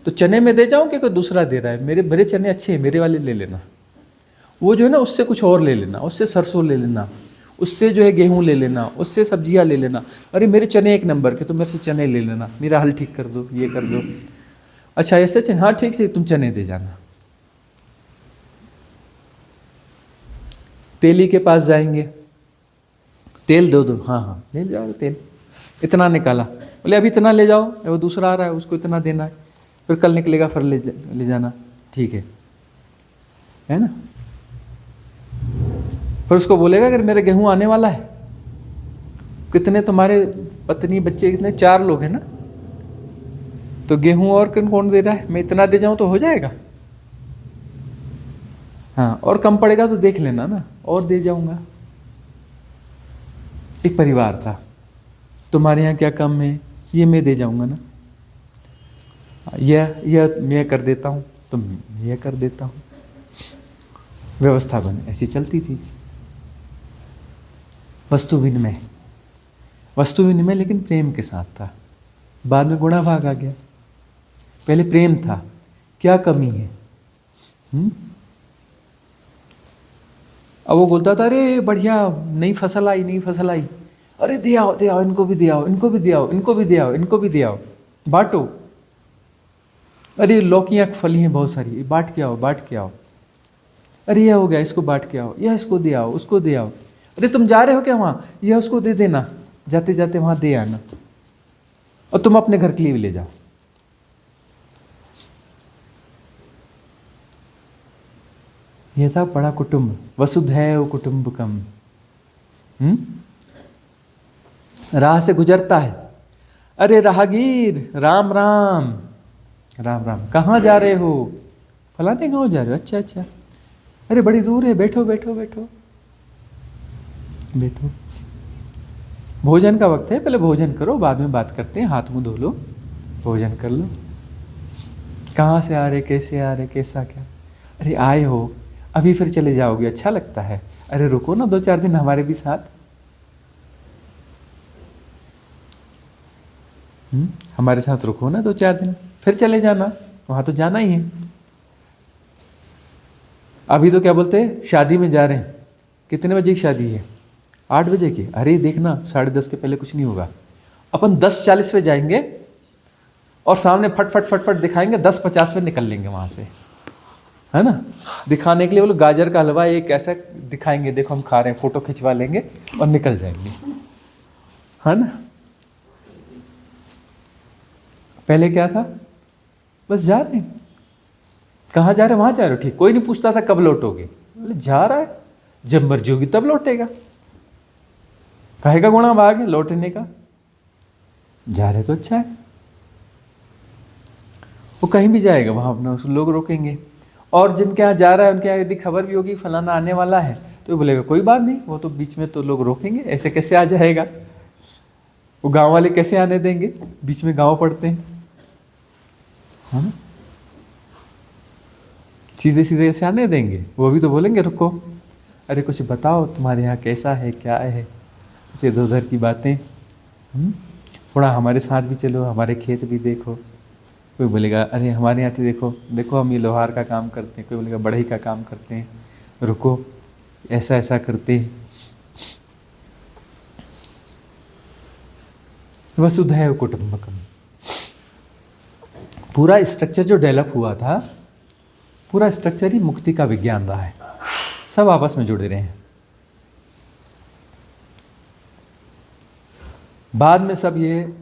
तो चने में दे जाऊं कि कोई दूसरा दे रहा है? मेरे चने अच्छे हैं, मेरे वाले ले लेना। वो जो है ना, उससे कुछ और ले लेना, उससे सरसों ले लेना, उससे जो है गेहूं ले लेना, उससे सब्जियां ले लेना। अरे मेरे चने एक नंबर के, तो मेरे से चने ले लेना, मेरा हल ठीक कर दो, ये कर दो। अच्छा ऐसे चने, हाँ ठीक है, तुम चने दे जाना। तेली के पास जाएंगे, तेल दो, हाँ हाँ ले जाओ तेल, इतना निकाला, बोले अभी इतना ले जाओ, वो दूसरा आ रहा है उसको इतना देना है, फिर कल निकलेगा फिर ले जाना, ठीक है ना। फिर उसको बोलेगा अगर मेरे गेहूं आने वाला है, कितने तुम्हारे पत्नी बच्चे कितने, 4 लोग हैं ना, तो गेहूं और कौन दे रहा है, मैं इतना दे जाऊं तो हो जाएगा। हाँ, और कम पड़ेगा तो देख लेना ना, और दे जाऊंगा। एक परिवार था, तुम्हारे यहाँ क्या कम है, ये मैं दे जाऊंगा ना, यह मैं कर देता हूँ, तुम यह कर देता हूँ। व्यवस्था बनी, ऐसी चलती थी। वस्तु विनिमय लेकिन प्रेम के साथ था। बाद में गुणा भाग आ गया, पहले प्रेम था। क्या कमी है? अब वो बोलता था अरे बढ़िया, नई फसल आई, अरे दे आओ, इनको भी दे आओ, इनको भी दे आओ, इनको भी दे आओ, इनको भी दे आओ, बांटो। अरे लौकियाँ फली हैं बहुत सारी, बांट के आओ। अरे यह हो गया, इसको बांट के आओ, यह इसको दे आओ, उसको दे आओ। अरे तुम जा रहे हो क्या वहाँ, यह उसको दे देना, जाते जाते वहाँ दे आना, और तुम अपने घर के लिए भी ले जाओ। यह था बड़ा कुटुंब, वसुधैव कुटुंबकम। राह से गुजरता है, अरे राहगीर, राम राम, राम राम, कहाँ जा रहे हो? फलाने गाँव जा रहे हो, अच्छा, अरे बड़ी दूर है, बैठो। भोजन का वक्त है, पहले भोजन करो, बाद में बात करते हैं, हाथ मुंह धो लो, भोजन कर लो। कहाँ से आ रहे, कैसे आ रहे, कैसा क्या। अरे आए हो, अभी फिर चले जाओगे, अच्छा लगता है। अरे रुको ना 2-4 दिन हमारे भी साथ। हमारे साथ रुको ना 2-4 दिन, फिर चले जाना, वहाँ तो जाना ही है। अभी तो क्या बोलते हैं, शादी में जा रहे हैं। कितने बजे की शादी है? 8 बजे की। अरे देखना 10:30 के पहले कुछ नहीं होगा। अपन 10:40 पे जाएंगे और सामने फट फट फट फट दिखाएंगे, 10:50 पे निकल लेंगे वहाँ से, है ना। दिखाने के लिए बोलो गाजर का हलवा एक ऐसा दिखाएंगे, देखो हम खा रहे हैं, फोटो खिंचवा लेंगे और निकल जाएंगे, है ना। पहले क्या था, बस जा रहे हैं। कहाँ जा रहे हैं? वहाँ जा रहे हो, ठीक। कोई नहीं पूछता था कब लौटोगे, बोले जा रहा है, जब मर्जी होगी तब लौटेगा। कहेगा गुणा भाग है लौटने का, जा रहे तो अच्छा है। वो कहीं भी जाएगा वहाँ अपना उस लोग रोकेंगे। और जिनके यहाँ जा रहा है उनके यहाँ यदि खबर भी होगी फलाना आने वाला है तो बोलेगा कोई बात नहीं, वो तो बीच में तो लोग रोकेंगे, ऐसे कैसे आ जाएगा। वो गांव वाले कैसे आने देंगे, बीच में गांव पड़ते हैं, है ना। सीधे सीधे ऐसे आने देंगे, वो भी तो बोलेंगे रुको, अरे कुछ बताओ तुम्हारे यहाँ कैसा है, क्या है, कुछ इधर उधर की बातें, थोड़ा हमारे साथ भी चलो, हमारे खेत भी देखो। कोई बोलेगा अरे हमारे यहाँ देखो देखो हम ये लोहार का काम करते हैं, कोई बोलेगा बढ़ई का काम करते हैं, रुको ऐसा ऐसा करते हैं। वसुधैव कुटुंबकम, पूरा स्ट्रक्चर जो डेवलप हुआ था, पूरा स्ट्रक्चर ही मुक्ति का विज्ञान रहा है। सब आपस में जुड़े रहे हैं। बाद में सब ये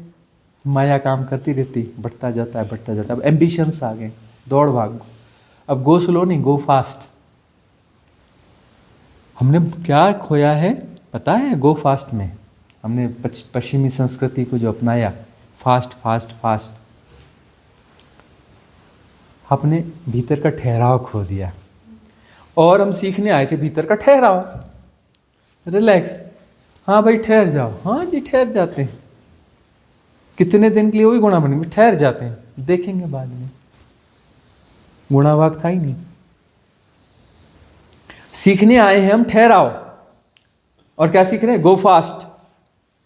माया काम करती रहती, बढ़ता जाता है बढ़ता जाता है। अब एम्बिशंस आ गए, दौड़ भाग। अब गो स्लो नहीं, गो फास्ट। हमने क्या खोया है पता है? गो फास्ट में हमने पश्चिमी संस्कृति को जो अपनाया, फास्ट फास्ट फास्ट, अपने भीतर का ठहराव खो दिया। और हम सीखने आए थे भीतर का ठहराव, रिलैक्स। हाँ भाई ठहर जाओ, हाँ जी ठहर जाते हैं। कितने दिन के लिए वही गुणा बनेंगे, ठहर जाते हैं, देखेंगे बाद में। गुणाभाग था ही नहीं। सीखने आए हैं हम ठहराओ, और क्या सीख रहे हैं? गो फास्ट,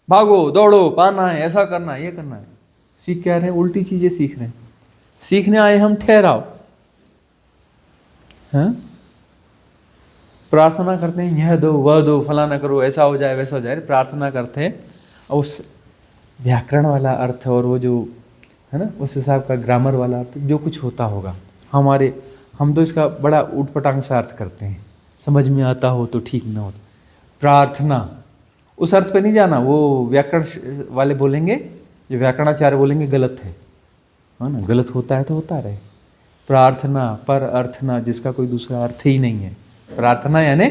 भागो दौड़ो, पाना है, ऐसा करना है, ये करना है। सीख क्या रहे हैं? उल्टी चीजें सीख रहे हैं। सीखने आए हम ठहराओ, हैं? प्रार्थना करते हैं यह दो वह दो, फलाना करो, ऐसा हो जाए वैसा हो जाए, प्रार्थना करते हैं। और उस व्याकरण वाला अर्थ और वो जो है ना उस हिसाब का ग्रामर वाला अर्थ जो कुछ होता होगा, हम तो इसका बड़ा उटपटांग सा अर्थ करते हैं, समझ में आता हो तो ठीक, ना हो तो। प्रार्थना उस अर्थ पे नहीं जाना, वो व्याकरण वाले बोलेंगे, जो व्याकरणाचार्य बोलेंगे गलत है ना, गलत होता है तो होता रहे। प्रार्थना पर अर्थना, जिसका कोई दूसरा अर्थ ही नहीं है। प्रार्थना यानी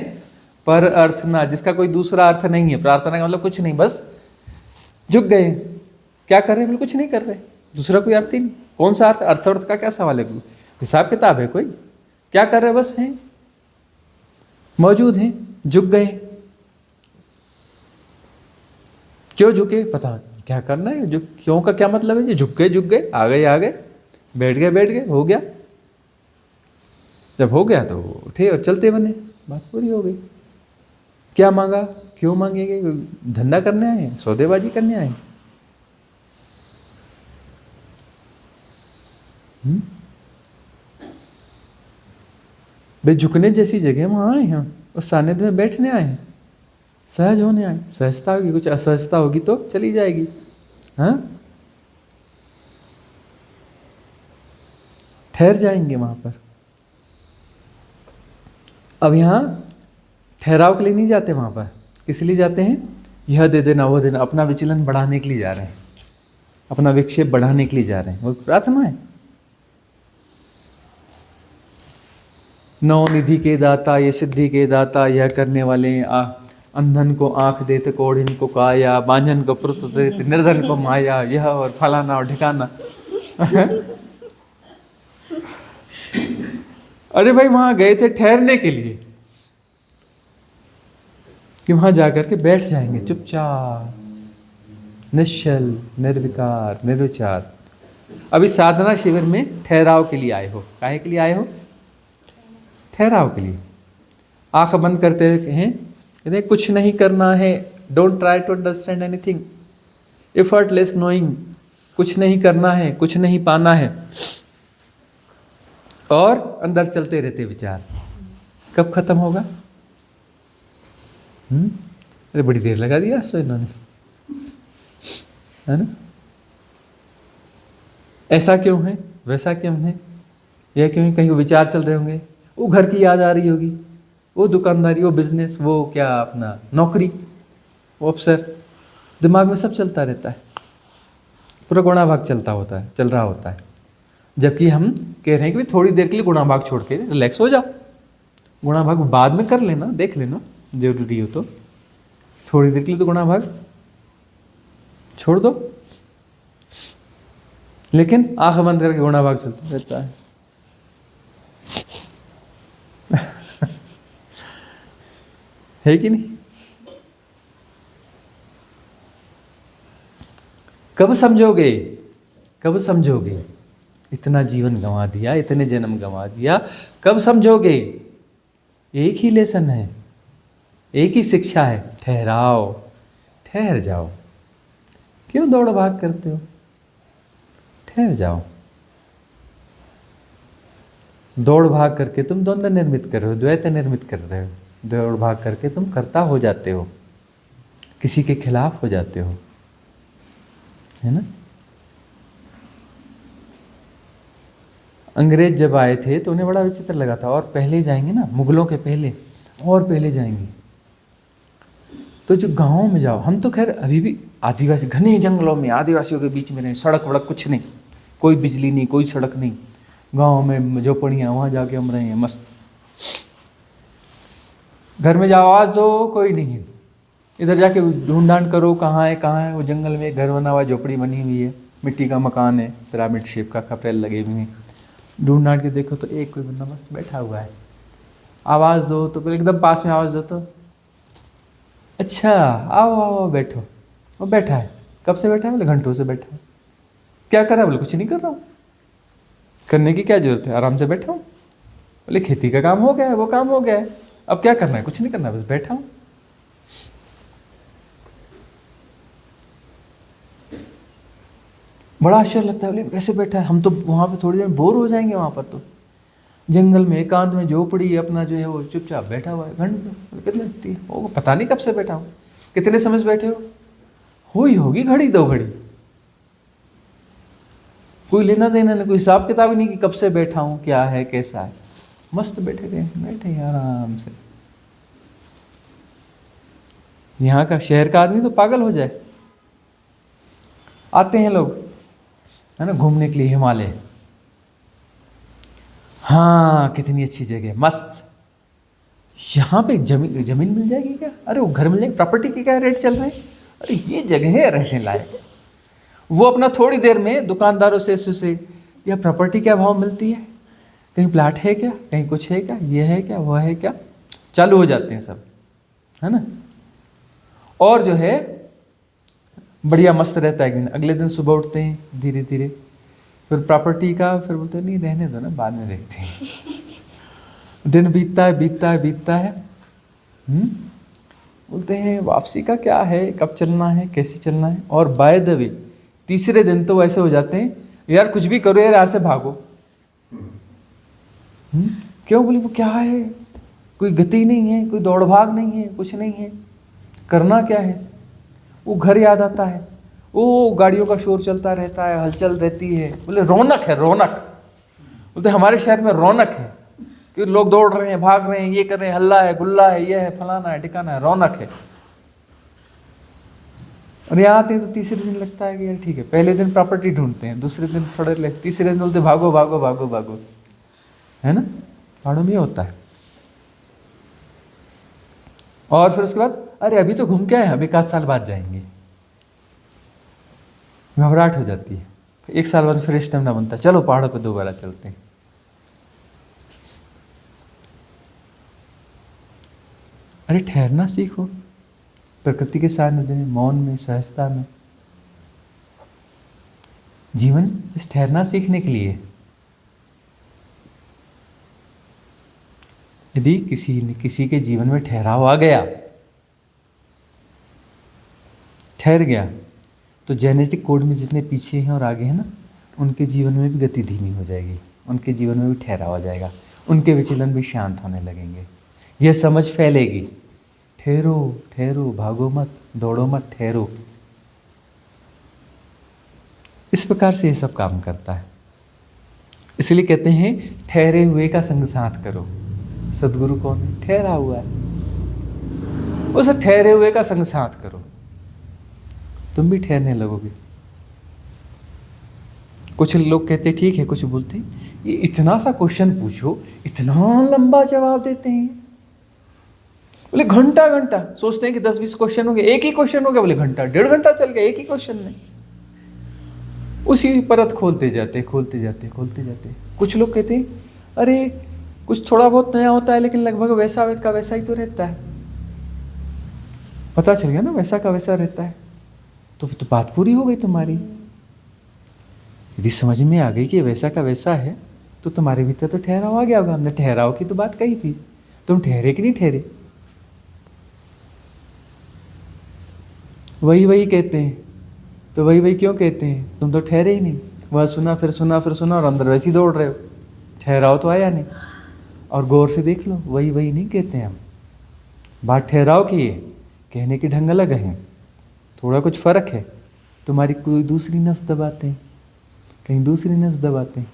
पर अर्थना, जिसका कोई दूसरा अर्थ नहीं है। प्रार्थना का मतलब कुछ नहीं, बस झुक गए। क्या कर रहे हैं? कुछ नहीं कर रहे, दूसरा कोई अर्थ ही नहीं। कौन सा अर्थ? अर्थ का क्या सवाल है? हिसाब किताब है कोई? क्या कर रहे? बस हैं, मौजूद हैं, झुक गए। क्यों झुके? पता क्या करना है, जो क्यों का क्या मतलब है? जो झुक गए, आ गए, बैठ गए, हो गया। जब हो गया तो उठे और चलते बने, बात पूरी हो गई। क्या मांगा? क्यों मांगेंगे? धंधा करने आए, सौदेबाजी करने आए? भाई झुकने जैसी जगह वहां आए हैं, उस सानिध्य में बैठने आए हैं, सहज होने आए। सहजता होगी, कुछ असहजता होगी तो चली जाएगी। हाँ, ठहर जाएंगे वहां पर। अब यहाँ ठहराव के लिए नहीं जाते वहां पर, किस लिए जाते हैं? यह दे देना वो देना, अपना विचलन बढ़ाने के लिए जा रहे हैं, अपना विक्षेप बढ़ाने के लिए जा रहे हैं। वो प्रार्थना है। नौ निधि के दाता, ये सिद्धि के दाता, यह करने वाले अंधन को आंख देते, कोढ़िन को काया, बांझन को पुत्र देते, निर्धन को माया, यह और फलाना और ठिकाना। अरे भाई वहां गए थे ठहरने के लिए, कि वहां जाकर के बैठ जाएंगे चुपचाप, निश्चल, निर्विकार, निर्विचार, अभी साधना शिविर में ठहराव के लिए आए हो। काहे के लिए आए हो? ठहराव के लिए। आंख बंद करते हैं, कहते हैं कुछ नहीं करना है, don't try to understand anything, effortless knowing, कुछ नहीं करना है, कुछ नहीं पाना है, और अंदर चलते रहते विचार। कब खत्म होगा? अरे बड़ी देर लगा दिया तो इन्होंने, है ना? ऐसा क्यों है, वैसा क्यों है, यह क्यों है? कहीं वो विचार चल रहे होंगे, वो घर की याद आ रही होगी, वो दुकानदारी, वो बिजनेस, वो क्या अपना नौकरी, वो अफसर, दिमाग में सब चलता रहता है, पूरा गुणा भाग चल रहा होता है। जबकि हम कह रहे हैं कि थोड़ी देर के लिए गुणा भाग छोड़ के रिलैक्स हो जाओ, गुणा भाग बाद में कर लेना, देख लेना जरूरी हो तो, थोड़ी देर के लिए तो गुणा भाग छोड़ दो। लेकिन आंख बंद करके गुणा भाग चलता रहता है। है कि नहीं? कब समझोगे? कब समझोगे? इतना जीवन गंवा दिया, इतने जन्म गंवा दिया, कब समझोगे? एक ही लेसन है, एक ही शिक्षा है, ठहराओ, ठहर जाओ। क्यों दौड़ भाग करते हो? ठहर जाओ। दौड़ भाग करके तुम द्वंद्व निर्मित कर रहे हो, द्वैत निर्मित कर रहे हो। दौड़ भाग करके तुम कर्ता हो जाते हो, किसी के खिलाफ हो जाते हो, है ना? अंग्रेज जब आए थे तो उन्हें बड़ा विचित्र लगा था, और पहले जाएंगे ना, मुगलों के पहले, और पहले जाएंगे। तो जो गाँव में जाओ, हम तो खैर अभी भी आदिवासी घने जंगलों में आदिवासियों के बीच में रहे, सड़क वड़क कुछ नहीं, कोई बिजली नहीं, कोई सड़क नहीं, गाँव में झोपड़ियाँ, वहाँ जाके हम रहे हैं मस्त। घर में जाओ, आवाज़ दो, कोई नहीं है। इधर जाके ढूंढ करो, कहाँ है, वो जंगल में घर बना हुआ, झोपड़ी बनी हुई है, मिट्टी का मकान है, पिरामिड शेप का, खपरेल लगे हुए हैं। ढूंढ के देखो तो एक कोई बंदा मस्त बैठा हुआ है, आवाज़ दो तो फिर एकदम पास में आवाज़ दो तो अच्छा आओ आओ बैठो। वो बैठा है, कब से बैठा है? बोले घंटों से बैठा है। क्या कर रहा है? बोले कुछ नहीं कर रहा हूँ। करने की क्या जरूरत है, आराम से बैठा हूँ। बोले खेती का काम हो गया है, वो काम हो गया है, अब क्या करना है? कुछ नहीं करना, बस बैठा हूँ। बड़ा आश्चर्य लगता है, बोले कैसे बैठा है? हम तो वहाँ पे थोड़ी देर बोर हो जाएंगे, वहाँ पर तो जंगल में एकांत में झोपड़ी अपना जो है वो चुपचाप बैठा हुआ है घंटे। कितने वो पता नहीं कब से बैठा हूँ। कितने समय से बैठे हो? हुई होगी घड़ी 2 घड़ी, कोई लेना देना नहीं, कोई हिसाब किताब ही नहीं कि कब से बैठा हूँ, क्या है, कैसा है, मस्त बैठे बैठे आराम से। यहाँ का शहर का आदमी तो पागल हो जाए। आते हैं लोग, है ना, घूमने के लिए हिमालय, हाँ कितनी अच्छी जगह, मस्त, यहाँ पे जमीन मिल जाएगी क्या? अरे वो घर मिल जाएगी, प्रॉपर्टी के क्या रेट चल रहे हैं? अरे ये जगह है रहने लायक। वो अपना थोड़ी देर में दुकानदारों से यह प्रॉपर्टी क्या भाव मिलती है, कहीं प्लाट है क्या, कहीं कुछ है क्या, ये है क्या, वह है क्या, चालू हो जाते हैं सब, है ना। और जो है बढ़िया मस्त रहता है। एक दिन, अगले दिन सुबह उठते हैं धीरे धीरे, फिर प्रॉपर्टी का फिर बोलते नहीं रहने दो ना, बाद में देखते हैं। दिन बीतता है बोलते हैं वापसी का क्या है, कब चलना है, कैसे चलना है। और बाय द वे तीसरे दिन तो ऐसे हो जाते हैं, यार कुछ भी करो यार, यहाँ से भागो। क्यों? बोले वो क्या है, कोई गति नहीं है, कोई दौड़ भाग नहीं है, कुछ नहीं है, करना क्या है। वो घर याद आता है, वो गाड़ियों का शोर चलता रहता है, हलचल रहती है। बोले रौनक है, रौनक। बोलते हमारे शहर में रौनक है कि लोग दौड़ रहे हैं, भाग रहे हैं, ये कर रहे हैं, हल्ला है, गुल्ला है, ये है, फलाना है, ठिकाना है, रौनक है। और यहाँ आते हैं तो तीसरे दिन लगता है कि यार ठीक है, पहले दिन प्रॉपर्टी ढूंढते हैं, दूसरे दिन थोड़े तीसरे दिन बोलते भागो भागो भागो भागो, है ना। पहाड़ों में होता है। और फिर उसके बाद अरे अभी तो घूम के आए, अभी 1 साल बाद जाएंगे, घबराहट हो जाती है। 1 साल बाद फिर स्टेमिना बनता है, चलो पहाड़ों पे दोबारा चलते हैं। अरे ठहरना सीखो, प्रकृति के सानिध्य में, मौन में, सहजता में। जीवन इस ठहरना सीखने के लिए। यदि किसी के जीवन में ठहराव आ गया, ठहर गया, तो जेनेटिक कोड में जितने पीछे हैं और आगे हैं ना, उनके जीवन में भी गति धीमी हो जाएगी, उनके जीवन में भी ठहराव आ जाएगा, उनके विचलन भी शांत होने लगेंगे। यह समझ फैलेगी, ठहरो ठहरो, भागो मत, दौड़ो मत, ठहरो। इस प्रकार से यह सब काम करता है। इसलिए कहते हैं ठहरे हुए का संग साथ करो। सदगुरु कौन है? ठहरा हुआ है। उस ठहरे हुए का संग साथ करो, तुम भी ठहरने लगोगे। कुछ लोग कहते ठीक है, कुछ बोलते ये इतना सा क्वेश्चन पूछो, इतना लंबा जवाब देते हैं। बोले घंटा घंटा सोचते हैं कि 10-20 क्वेश्चन हो गए, एक ही क्वेश्चन हो गया, बोले घंटा 1.5 घंटा चल गया एक ही क्वेश्चन में। उसी परत खोलते जाते खोलते जाते खोलते जाते। कुछ लोग कहते हैं अरे कुछ थोड़ा बहुत नया होता है, लेकिन लगभग वैसा का वैसा ही तो रहता है। पता चल गया ना, वैसा का वैसा रहता है, तो बात पूरी हो गई तुम्हारी। यदि समझ में आ गई कि वैसा का वैसा है, तो तुम्हारे भीतर तो ठहराव आ गया होगा। हमने ठहराव की तो बात कही थी, तुम ठहरे कि नहीं ठहरे? वही कहते हैं, तो वही क्यों कहते हैं? तुम तो ठहरे ही नहीं। वह सुना फिर सुना फिर सुना और अंदर वैसे ही दौड़ रहे हो, ठहराव तो आया नहीं। और गौर से देख लो, वही नहीं कहते हैं हम। बात ठहराव की है, कहने के ढंग अलग हैं, थोड़ा कुछ फर्क है। तुम्हारी कोई दूसरी नस दबाते हैं, कहीं दूसरी नस दबाते हैं।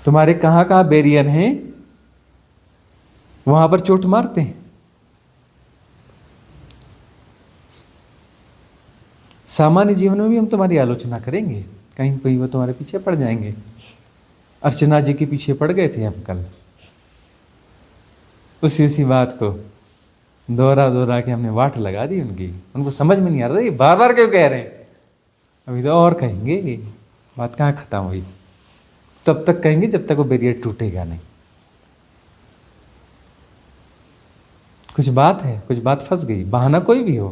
तुम्हारे कहाँ कहाँ बेरियर हैं, वहां पर चोट मारते हैं। सामान्य जीवन में भी हम तुम्हारी आलोचना करेंगे, कहीं कहीं वो तुम्हारे पीछे पड़ जाएंगे। अर्चना जी के पीछे पड़ गए थे हम कल, उसी बात को दोहरा के हमने वाट लगा दी उनकी। उनको समझ में नहीं आ रहा ये बार बार क्यों कह रहे हैं। अभी तो और कहेंगे, बात कहाँ खत्म हुई। तब तक कहेंगे जब तक वो बैरियर टूटेगा नहीं। कुछ बात है, कुछ बात फंस गई, बहाना कोई भी हो,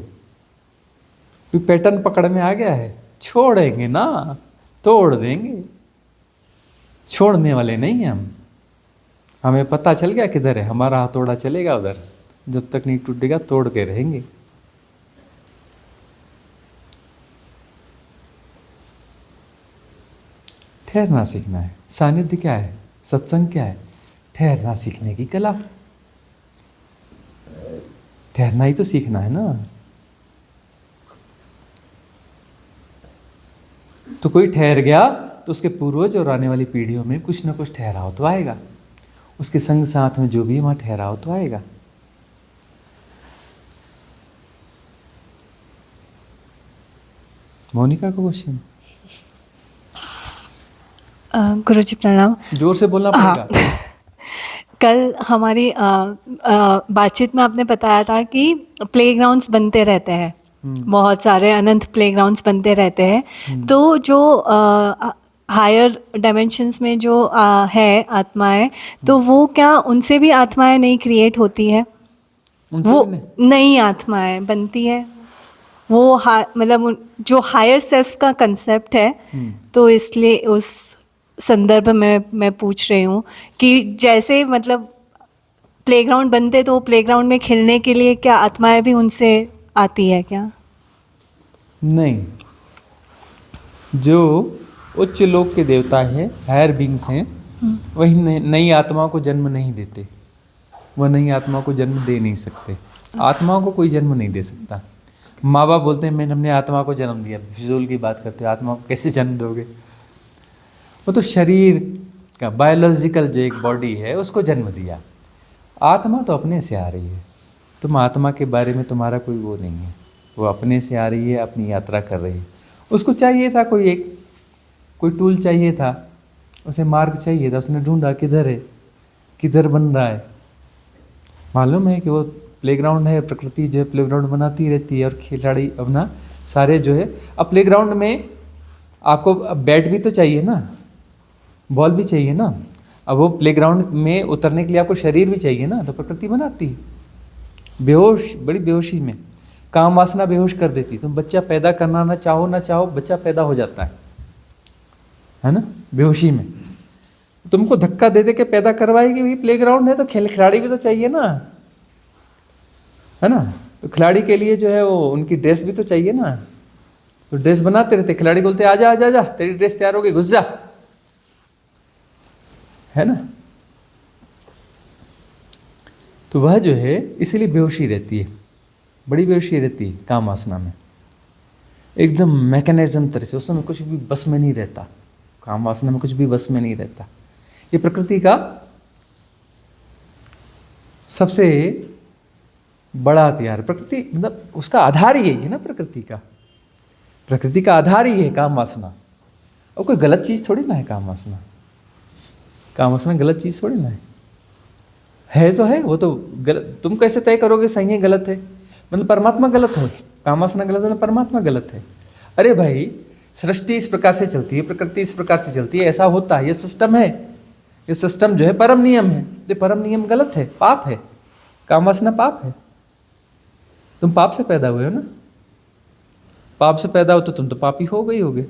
कोई पैटर्न पकड़ में आ गया है, छोड़ेंगे ना, तोड़ देंगे। छोड़ने वाले नहीं हैं हम। हमें पता चल गया किधर है, हमारा हथौड़ा चलेगा उधर। जब तक नहीं टूटेगा तोड़ के रहेंगे। ठहरना सीखना है। सानिध्य क्या है? सत्संग क्या है? ठहरना सीखने की कला। ठहरना ही तो सीखना है ना। तो कोई ठहर गया तो उसके पूर्वज और आने वाली पीढ़ियों में कुछ ना कुछ ठहराव तो आएगा। उसके संग साथ में जो भी वहां ठहराव तो आएगा। मोनिका को क्वेश्चन। गुरुजी प्रणाम। जोर से बोलना पड़ेगा। कल हमारी बातचीत में आपने बताया था कि प्लेग्राउंड्स बनते रहते हैं, बहुत सारे अनंत प्लेग्राउंड्स बनते रहते हैं। तो जो हायर डायमेंशंस में जो है आत्माएं, तो वो क्या उनसे भी आत्माएं नहीं क्रिएट होती है? वो नई आत्माएं बनती है। वो मतलब जो हायर सेल्फ का कंसेप्ट है, तो इसलिए उस संदर्भ में मैं पूछ रही हूँ कि जैसे मतलब प्लेग्राउंड बनते, तो प्लेग्राउंड में खेलने के लिए क्या आत्माएं भी उनसे आती है क्या? नहीं, जो उच्च लोक के देवता है, हायर बींग्स हैं, वही नई आत्माओं को जन्म नहीं देते। वह नई आत्मा को जन्म दे नहीं सकते। आत्माओं को कोई जन्म नहीं दे सकता। माँ बाप बोलते हैं हमने आत्मा को जन्म दिया, फिजूल की बात करते हो, आत्मा को कैसे जन्म दोगे? वो तो शरीर का बायोलॉजिकल जो एक बॉडी है उसको जन्म दिया। आत्मा तो अपने से आ रही है। तुम आत्मा के बारे में तुम्हारा कोई वो नहीं है, वो अपने से आ रही है, अपनी यात्रा कर रही है। उसको चाहिए था कोई टूल चाहिए था, उसे मार्ग चाहिए था, उसने ढूंढा किधर है, किधर बन रहा है। मालूम है कि वो प्लेग्राउंड है, प्रकृति जो है प्लेग्राउंड बनाती रहती है और खिलाड़ी अपना सारे जो है। अब प्लेग्राउंड में आपको बैट भी तो चाहिए ना, बॉल भी चाहिए ना। अब वो प्लेग्राउंड में उतरने के लिए आपको शरीर भी चाहिए ना, तो प्रकृति बनाती है। बेहोश, बड़ी बेहोशी में काम वासना बेहोश कर देती। तुम बच्चा पैदा करना ना चाहो बच्चा पैदा हो जाता है ना, बेहोशी में। तुमको धक्का दे दे के पैदा करवाएगी, भाई प्लेग्राउंड है तो खिलाड़ी भी तो चाहिए ना, है ना। तो खिलाड़ी के लिए जो है वो उनकी ड्रेस भी तो चाहिए ना, तो ड्रेस बनाते रहते, खिलाड़ी बोलते आजा आजा आजा तेरी ड्रेस तैयार हो गई, घुस जा, है ना। तो वह जो है इसीलिए बेहोशी रहती है, बड़ी बेहोशी रहती है काम वासना में, एकदम मैकेनिज्म तरह से, उसमें कुछ भी बस में नहीं रहता, काम वासना में कुछ भी बस में नहीं रहता। ये प्रकृति का सबसे बड़ा हथियार, प्रकृति मतलब उसका आधार ही है ना, प्रकृति का आधार ही है काम वासना। और कोई गलत चीज़ थोड़ी ना है काम वासना, काम वासना गलत चीज़ थोड़ी ना है तो है, वो तो गलत। तुम कैसे तय करोगे सही है गलत है, मतलब परमात्मा गलत है, काम वासना गलत है, परमात्मा गलत है। अरे भाई सृष्टि इस प्रकार से चलती है, प्रकृति इस प्रकार से चलती है, ऐसा होता है, ये सिस्टम है, ये सिस्टम जो है परम नियम है, ये परम नियम गलत है, पाप है, काम वासना पाप है। तुम पाप से पैदा हुए हो ना, पाप से पैदा हो तो तुम तो पापी हो गई होगे,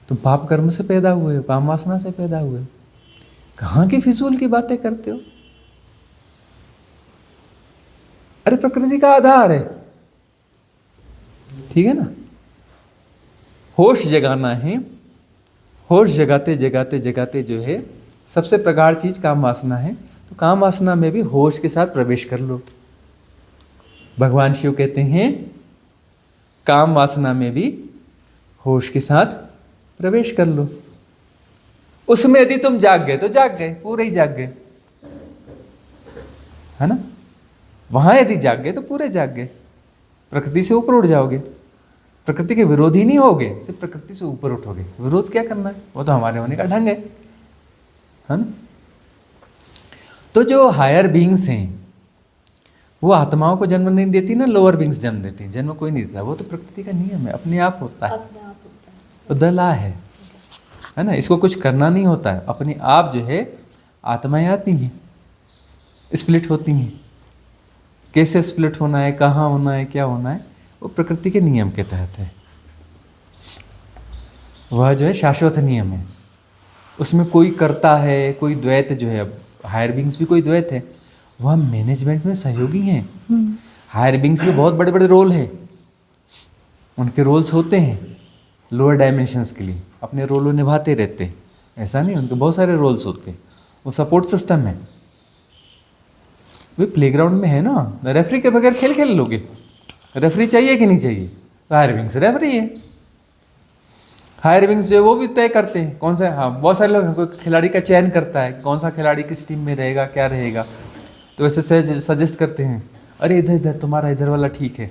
तुम पाप कर्म से पैदा हुए हो, काम वासना से पैदा हुए हो। कहाँ की फिजूल की बातें करते हो। अरे प्रकृति का आधार है, ठीक है ना। होश जगाना है, होश जगाते जगाते जगाते जो है सबसे प्रगाढ़ चीज काम वासना है, तो काम वासना में भी होश के साथ प्रवेश कर लो। भगवान शिव कहते हैं काम वासना में भी होश के साथ प्रवेश कर लो। उसमें यदि तुम जाग गए तो जाग गए, पूरे ही जाग गए, है ना। वहां यदि जाग गए तो पूरे जाग गए, प्रकृति से ऊपर उठ जाओगे, प्रकृति के विरोधी नहीं होगे, सिर्फ प्रकृति से ऊपर उठोगे। विरोध क्या करना है, वो तो हमारे होने का ढंग है ना। तो जो हायर बीइंग्स हैं वो आत्माओं को जन्म नहीं देती ना, लोअर बीइंग्स जन्म देती हैं, जन्म कोई नहीं देता, वो तो प्रकृति का नियम है, अपने आप होता है, तो दला है ना। इसको कुछ करना नहीं होता है, अपने आप जो है आत्माएं आती हैं, स्प्लिट होती हैं। कैसे स्प्लिट होना है, कहाँ होना है, क्या होना है, वो प्रकृति के नियम के तहत है। वह जो है शाश्वत नियम है, उसमें कोई करता है, कोई द्वैत जो है, अब हायर बीइंग्स भी कोई द्वैत है, वह मैनेजमेंट में सहयोगी हैं। हायर बीइंग्स के बहुत बड़े बड़े रोल हैं, उनके रोल्स होते हैं लोअर डायमेंशंस के लिए, अपने रोल वो निभाते रहते हैं, ऐसा नहीं, उनके बहुत सारे रोल्स होते हैं, वो सपोर्ट सिस्टम है। वे प्लेग्राउंड में है ना, रेफरी के बगैर खेल खेल लोगे, रेफरी चाहिए कि नहीं चाहिए, तो हायर बीइंग्स रेफरी है। हायर विंग्स जो है वो भी तय करते हैं कौन सा, हाँ बहुत सारे लोग, कोई खिलाड़ी का चयन करता है कौन सा खिलाड़ी किस टीम में रहेगा, क्या रहेगा, तो वैसे सजेस्ट करते हैं, अरे इधर इधर तुम्हारा इधर वाला ठीक है,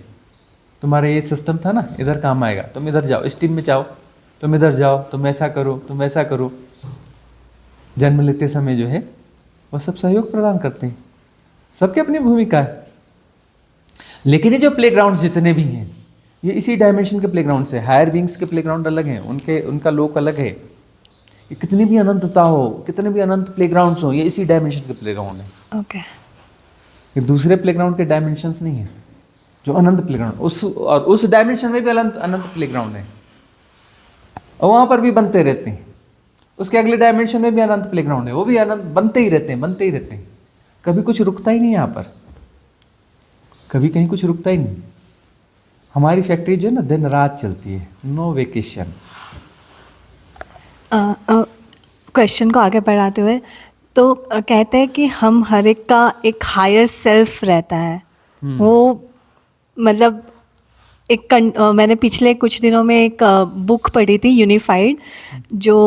तुम्हारा ये सिस्टम था ना, इधर काम आएगा, तुम इधर जाओ, इस टीम में जाओ, तुम इधर जाओ, तुम ऐसा करो, तुम ऐसा करो। जन्म लेते समय जो है वह सब सहयोग प्रदान करते हैं, सबकी अपनी भूमिका है। लेकिन ये जो प्लेग्राउंड जितने भी हैं ये इसी डायमेंशन के प्लेग्राउंड से, हायर बीइंग्स के प्लेग्राउंड अलग हैं, उनका लोक अलग है। ये कितनी भी अनंतता हो, कितने भी अनंत प्लेग्राउंड्स हो, ये इसी डायमेंशन के प्लेग्राउंड है। ओके। ये दूसरे प्लेग्राउंड के डायमेंशंस नहीं है, जो अनंत प्लेग्राउंड, उस डायमेंशन में भी अनंत प्लेग्राउंड है, और वहाँ पर भी बनते रहते हैं। उसके अगले डायमेंशन में भी अनंत प्लेग्राउंड है, वो भी अनंत बनते ही रहते हैं, बनते ही रहते हैं, कभी कुछ रुकता ही नहीं यहाँ पर, कभी कहीं कुछ रुकता ही नहीं। हमारी फैक्ट्री जो है ना दिन रात चलती है, नो वेकेशन। क्वेश्चन को आगे बढ़ाते हुए तो कहते हैं कि हम हर एक का एक हायर सेल्फ रहता है, वो मतलब मैंने पिछले कुछ दिनों में एक बुक पढ़ी थी यूनिफाइड, जो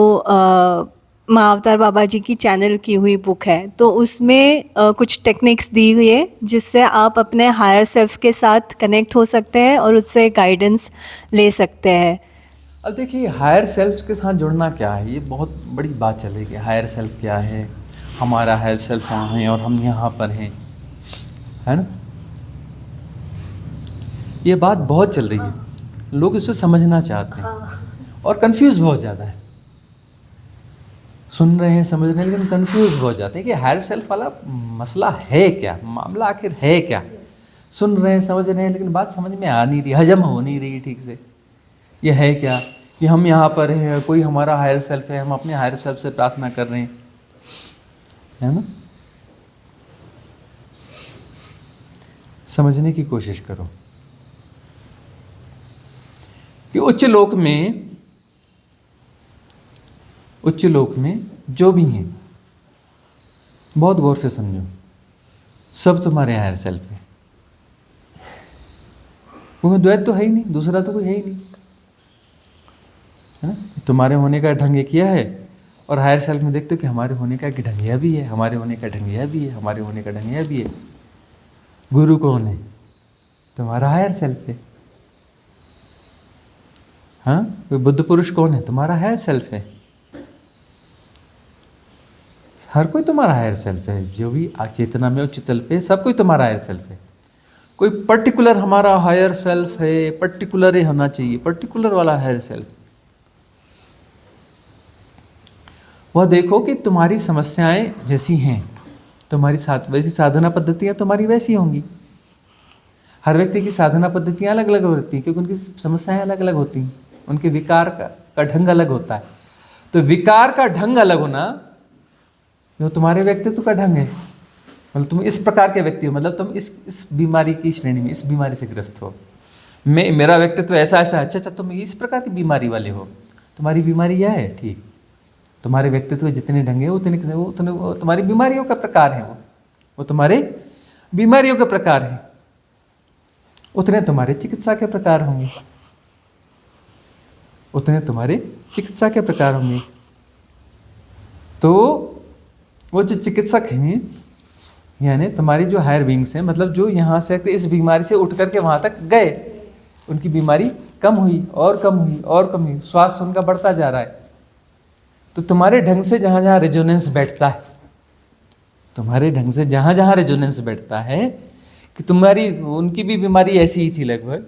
माँ अवतार बाबा जी की चैनल की हुई बुक है, तो उसमें कुछ टेक्निक्स दी हुई है जिससे आप अपने हायर सेल्फ के साथ कनेक्ट हो सकते हैं और उससे गाइडेंस ले सकते हैं। अब देखिए हायर सेल्फ के साथ जुड़ना क्या है, ये बहुत बड़ी बात चलेगी। हायर सेल्फ क्या है, हमारा हायर सेल्फ वहाँ है और हम यहाँ पर हैं, है ना। ये बात बहुत चल रही है, लोग इसे समझना चाहते हैं और कंफ्यूज बहुत ज़्यादा है, सुन रहे हैं समझ रहे हैं लेकिन कंफ्यूज बहुत जाते हैं कि हायर सेल्फ वाला मसला है क्या, मामला आखिर है क्या। सुन रहे हैं, समझ रहे हैं, लेकिन बात समझ में आ नहीं रही, हजम हो नहीं रही ठीक से। ये है क्या कि हम यहाँ पर हैं, कोई हमारा हायर सेल्फ है, हम अपने हायर सेल्फ से प्रार्थना कर रहे हैं, है ना। समझने की कोशिश करो कि उच्च लोक में जो भी हैं, बहुत गौर से समझो, सब तुम्हारे हायर सेल्फ है। क्योंकि द्वैत तो है ही नहीं, दूसरा तो कोई है ही नहीं, है ना। तुम्हारे होने का ढंग एक यह है, और हायर सेल्फ में देखते हो कि हमारे होने का एक ढंग यह भी है, हमारे होने का ढंग यह भी है, हमारे होने का ढंग यह भी है। गुरु कौन है? तुम्हारा हायर सेल्फ है। हाँ, कोई बुद्ध पुरुष कौन है? तुम्हारा हायर सेल्फ है। हर कोई तुम्हारा हायर सेल्फ है, जो भी चेतना में उच्च तल पे, सब कोई तुम्हारा हायर सेल्फ है। कोई पर्टिकुलर हमारा हायर सेल्फ है, पर्टिकुलर ही होना चाहिए, पर्टिकुलर वाला हायर सेल्फ। वह देखो कि तुम्हारी समस्याएं जैसी हैं, तुम्हारी वैसी साधना पद्धतियां तुम्हारी वैसी होंगी। हर व्यक्ति की साधना पद्धतियां अलग अलग होती हैं, क्योंकि उनकी समस्याएं अलग अलग होती हैं, उनके विकार का ढंग अलग होता है। तो विकार का ढंग अलग होना जो तुम्हारे व्यक्तित्व का ढंग है, मतलब तुम इस प्रकार के व्यक्ति हो, मतलब तुम इस बीमारी की श्रेणी में, इस बीमारी से ग्रस्त हो। मेरा व्यक्तित्व ऐसा ऐसा, अच्छा तुम इस प्रकार की बीमारी वाले हो, तुम्हारी बीमारी यह है, ठीक। तुम्हारे व्यक्तित्व जितने ढंग है उतने वो तुम्हारी बीमारियों का प्रकार है, वो तुम्हारे बीमारियों के प्रकार है, उतने तुम्हारे चिकित्सा के प्रकार होंगे, उतने तुम्हारे चिकित्सा के प्रकार होंगे। तो वो जो चिकित्सक हैं, यानी तुम्हारी जो हायर बींग्स हैं, मतलब जो यहाँ से इस बीमारी से उठ करके वहाँ तक गए, उनकी बीमारी कम हुई और कम हुई और कम हुई, स्वास्थ्य उनका बढ़ता जा रहा है। तो तुम्हारे ढंग से जहाँ जहाँ रेजोनेंस बैठता है, तुम्हारे ढंग से जहाँ जहाँ रेजोनेंस बैठता है कि तुम्हारी उनकी भी बीमारी ऐसी ही थी लगभग,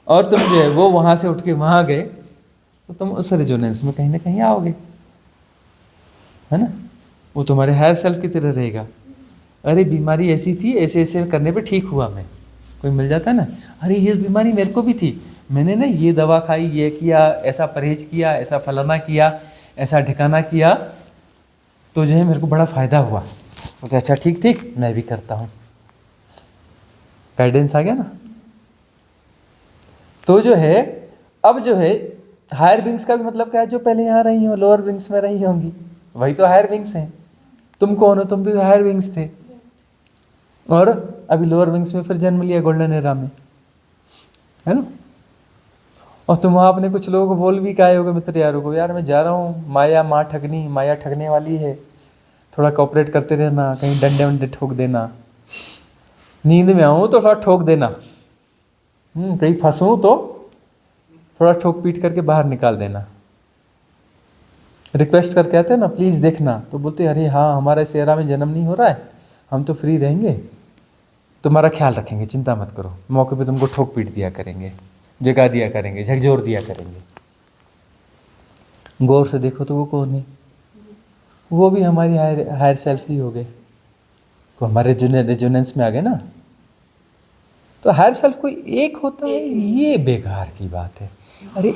और तुम जो है वो वहाँ से उठ के वहाँ गए, तो तुम उस रेजोनेंस में कहीं ना कहीं आओगे, है ना। वो तुम्हारे हायर सेल्फ की तरह रहेगा। अरे बीमारी ऐसी थी, ऐसे ऐसे करने पे ठीक हुआ मैं, कोई मिल जाता है ना, अरे ये बीमारी मेरे को भी थी, मैंने ना ये दवा खाई, ये किया, ऐसा परहेज किया, ऐसा फलाना किया, ऐसा ठिकाना किया, तो जो है मेरे को बड़ा फ़ायदा हुआ। तो अच्छा ठीक मैं भी करता हूँ, गाइडेंस आ गया ना। तो जो है अब जो है हायर विंग्स का भी मतलब क्या है, जो पहले यहाँ रही हो, लोअर विंग्स में रही होंगी, वही तो हायर विंग्स हैं। तुम कौन हो? तुम भी हायर विंग्स थे, और अभी लोअर विंग्स में फिर जन्म लिया गोल्डन एरा में, है ना। और तुम वहाँ अपने कुछ लोगों को बोल भी कहे होगे, मित्र यारों को, यार मैं जा रहा हूँ, माया ठगने वाली है, थोड़ा कॉपरेट करते रहना, कहीं डंडे वंडे ठोक देना, नींद में आऊँ तो थोड़ा ठोक देना, कहीं फंसूँ तो थोड़ा ठोक पीट करके बाहर निकाल देना, रिक्वेस्ट करके आते हैं ना, प्लीज़ देखना, तो बोलते अरे हाँ हमारा इस एरा में जन्म नहीं हो रहा है, हम तो फ्री रहेंगे, तुम्हारा ख्याल रखेंगे, चिंता मत करो, मौके पे तुमको ठोक पीट दिया करेंगे, जगा दिया करेंगे, झकझोर दिया करेंगे। गौर से देखो तो वो कौन है? वो भी हमारी हायर सेल्फ ही हो गए, तो हमारे रेजोनेंस में आ गए ना। तो हायर सेल्फ कोई एक होता है, ये बेकार की बात है। अरे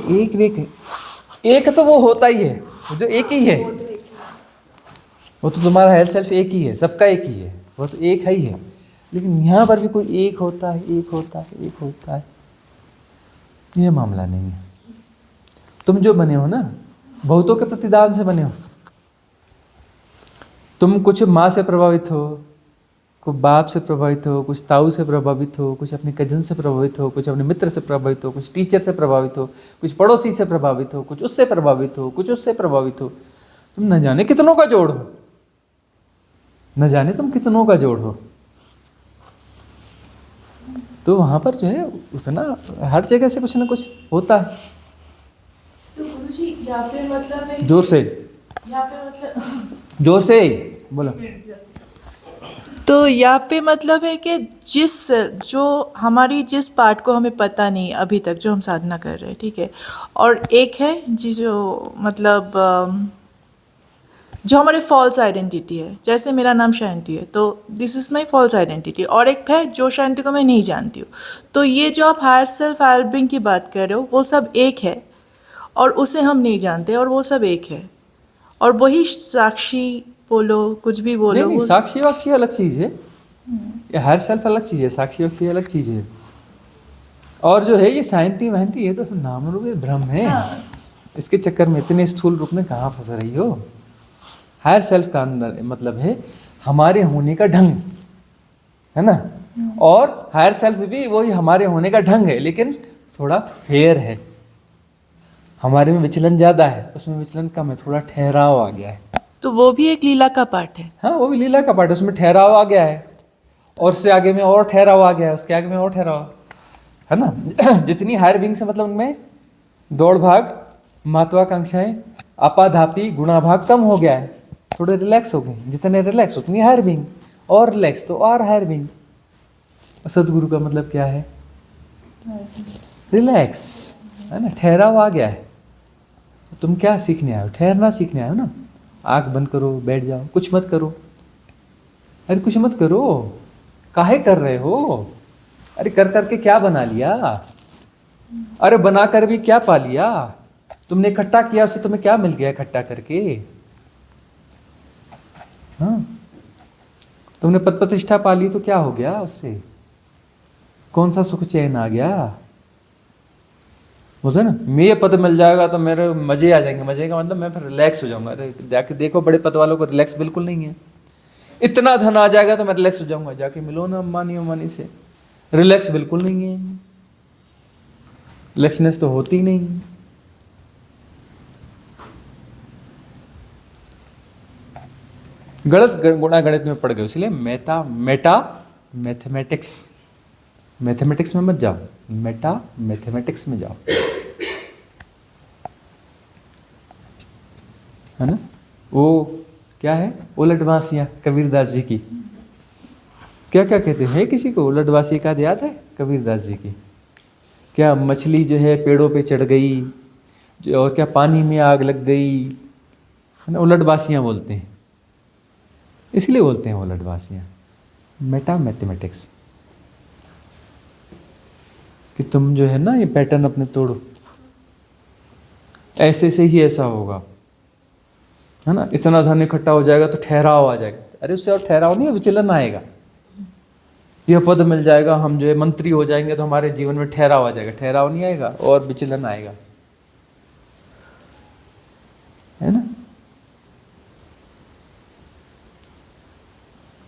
एक तो वो होता ही है, जो एक ही है, वो तो तुम्हारा हायर सेल्फ एक ही है, सबका एक ही है, वो तो एक ही है। लेकिन यहाँ पर भी कोई एक होता है, ये मामला नहीं है। तुम जो बने हो ना, बहुतों के प्रतिदान से बने हो। तुम कुछ माँ से प्रभावित हो, कुछ बाप से प्रभावित हो, कुछ ताऊ से प्रभावित हो, कुछ अपने कजन से प्रभावित हो, कुछ अपने मित्र से प्रभावित हो, कुछ टीचर से प्रभावित हो, कुछ पड़ोसी से प्रभावित हो, कुछ उससे प्रभावित हो, कुछ उससे प्रभावित हो। तुम न जाने कितनों का जोड़ हो, न जाने तुम कितनों का जोड़ हो। तो वहाँ पर जो है उतना हर जगह से कुछ ना कुछ होता है। तो गुरुजी यहाँ पे मतलब है, जोर से, यहाँ पे मतलब जोर से बोलो। तो यहाँ पे मतलब है कि जो हमारी जिस पार्ट को हमें पता नहीं अभी तक, जो हम साधना कर रहे हैं, ठीक है, और एक है जो मतलब जो हमारे फॉल्स आइडेंटिटी है, जैसे मेरा नाम शांति है तो this is my false identity, और एक है जो शांति को मैं नहीं जानती हूँ। तो ये जो आप हायर सेल्फ एल्बिंग की बात कर रहे हो वो सब एक है, और उसे हम नहीं जानते, और वो सब एक है, और वही साक्षी बोलो कुछ भी नहीं बोलो नहीं, वो साक्षी वाक्षी अलग चीज़ है, ये हायर सेल्फ अलग चीज़ है, साक्षी वाक्षी अलग चीज़ है। और जो है ये साइंती वहंती ये तो नाम रूप भ्रम है। इसके चक्कर में इतने स्थूल रूप में कहाँ फंस रही हो। हायर सेल्फ का अंदर मतलब है हमारे होने का ढंग, है ना। और हायर सेल्फ भी वही हमारे होने का ढंग है, लेकिन थोड़ा फेयर है। हमारे में विचलन ज़्यादा है, उसमें विचलन कम है, थोड़ा ठहराव आ गया है। तो वो भी एक लीला का पार्ट है। हाँ, वो भी लीला का पार्ट है, उसमें ठहराव आ गया है, और उससे आगे में और ठहराव आ गया है, उसके आगे में और ठहराव, है ना। जितनी हायर बीइंग से मतलब उनमें दौड़ भाग, महत्वाकांक्षाएं, आपाधापी, गुणाभाग कम हो गया है, थोड़े रिलैक्स हो गए। जितने रिलैक्स उतनी हायर बीइंग, और रिलैक्स तो और हायर बीइंग। सदगुरु का मतलब क्या है? रिलैक्स, है ना, ठहराव आ गया है। तुम क्या सीखने आए हो? ठहरना सीखने आए हो ना। आंख बंद करो, बैठ जाओ, कुछ मत करो। अरे कुछ मत करो, काहे कर रहे हो? अरे कर करके क्या बना लिया? अरे बना कर भी क्या पा लिया? तुमने इकट्ठा किया, उससे तुम्हें क्या मिल गया इकट्ठा करके? हाँ, तुमने पद प्रतिष्ठा पा ली तो क्या हो गया उससे? कौन सा सुख चैन आ गया? बोलते ना, ये पद मिल जाएगा तो मेरे मजे आ जाएंगे। मजे का मतलब मैं फिर रिलैक्स हो जाऊंगा। अरे जाके देखो बड़े पद वालों को रिलैक्स बिल्कुल नहीं है। इतना धन आ जाएगा तो मैं रिलैक्स हो जाऊंगा। जाके मिलो ना अंबानी उम्बानी से, रिलैक्स बिल्कुल नहीं है। रिलैक्सनेस तो होती नहीं। गलत गुणा गणित में पड़ गए, इसलिए मैथमेटिक्स में मत जाओ, मैथमेटिक्स में जाओ, है ना। वो क्या है, उलटवासियाँ कबीरदास जी की, क्या क्या कहते हैं किसी को उलटवासी का याद है कबीरदास जी की? क्या मछली जो है पेड़ों पे चढ़ गई, और क्या पानी में आग लग गई, है ना। उलटवासियाँ बोलते हैं, इसलिए बोलते हैं उलटवासियाँ। मैथमेटिक्स कि तुम जो है ना ये पैटर्न अपने तोड़ो, ऐसे से ही ऐसा होगा, है ना। इतना धन इकट्ठा हो जाएगा तो ठहराव आ जाएगा। अरे उससे और ठहराव नहीं है, विचलन आएगा। यह पद मिल जाएगा, हम जो है मंत्री हो जाएंगे तो हमारे जीवन में ठहराव आ जाएगा। ठहराव नहीं आएगा और विचलन आएगा, है ना।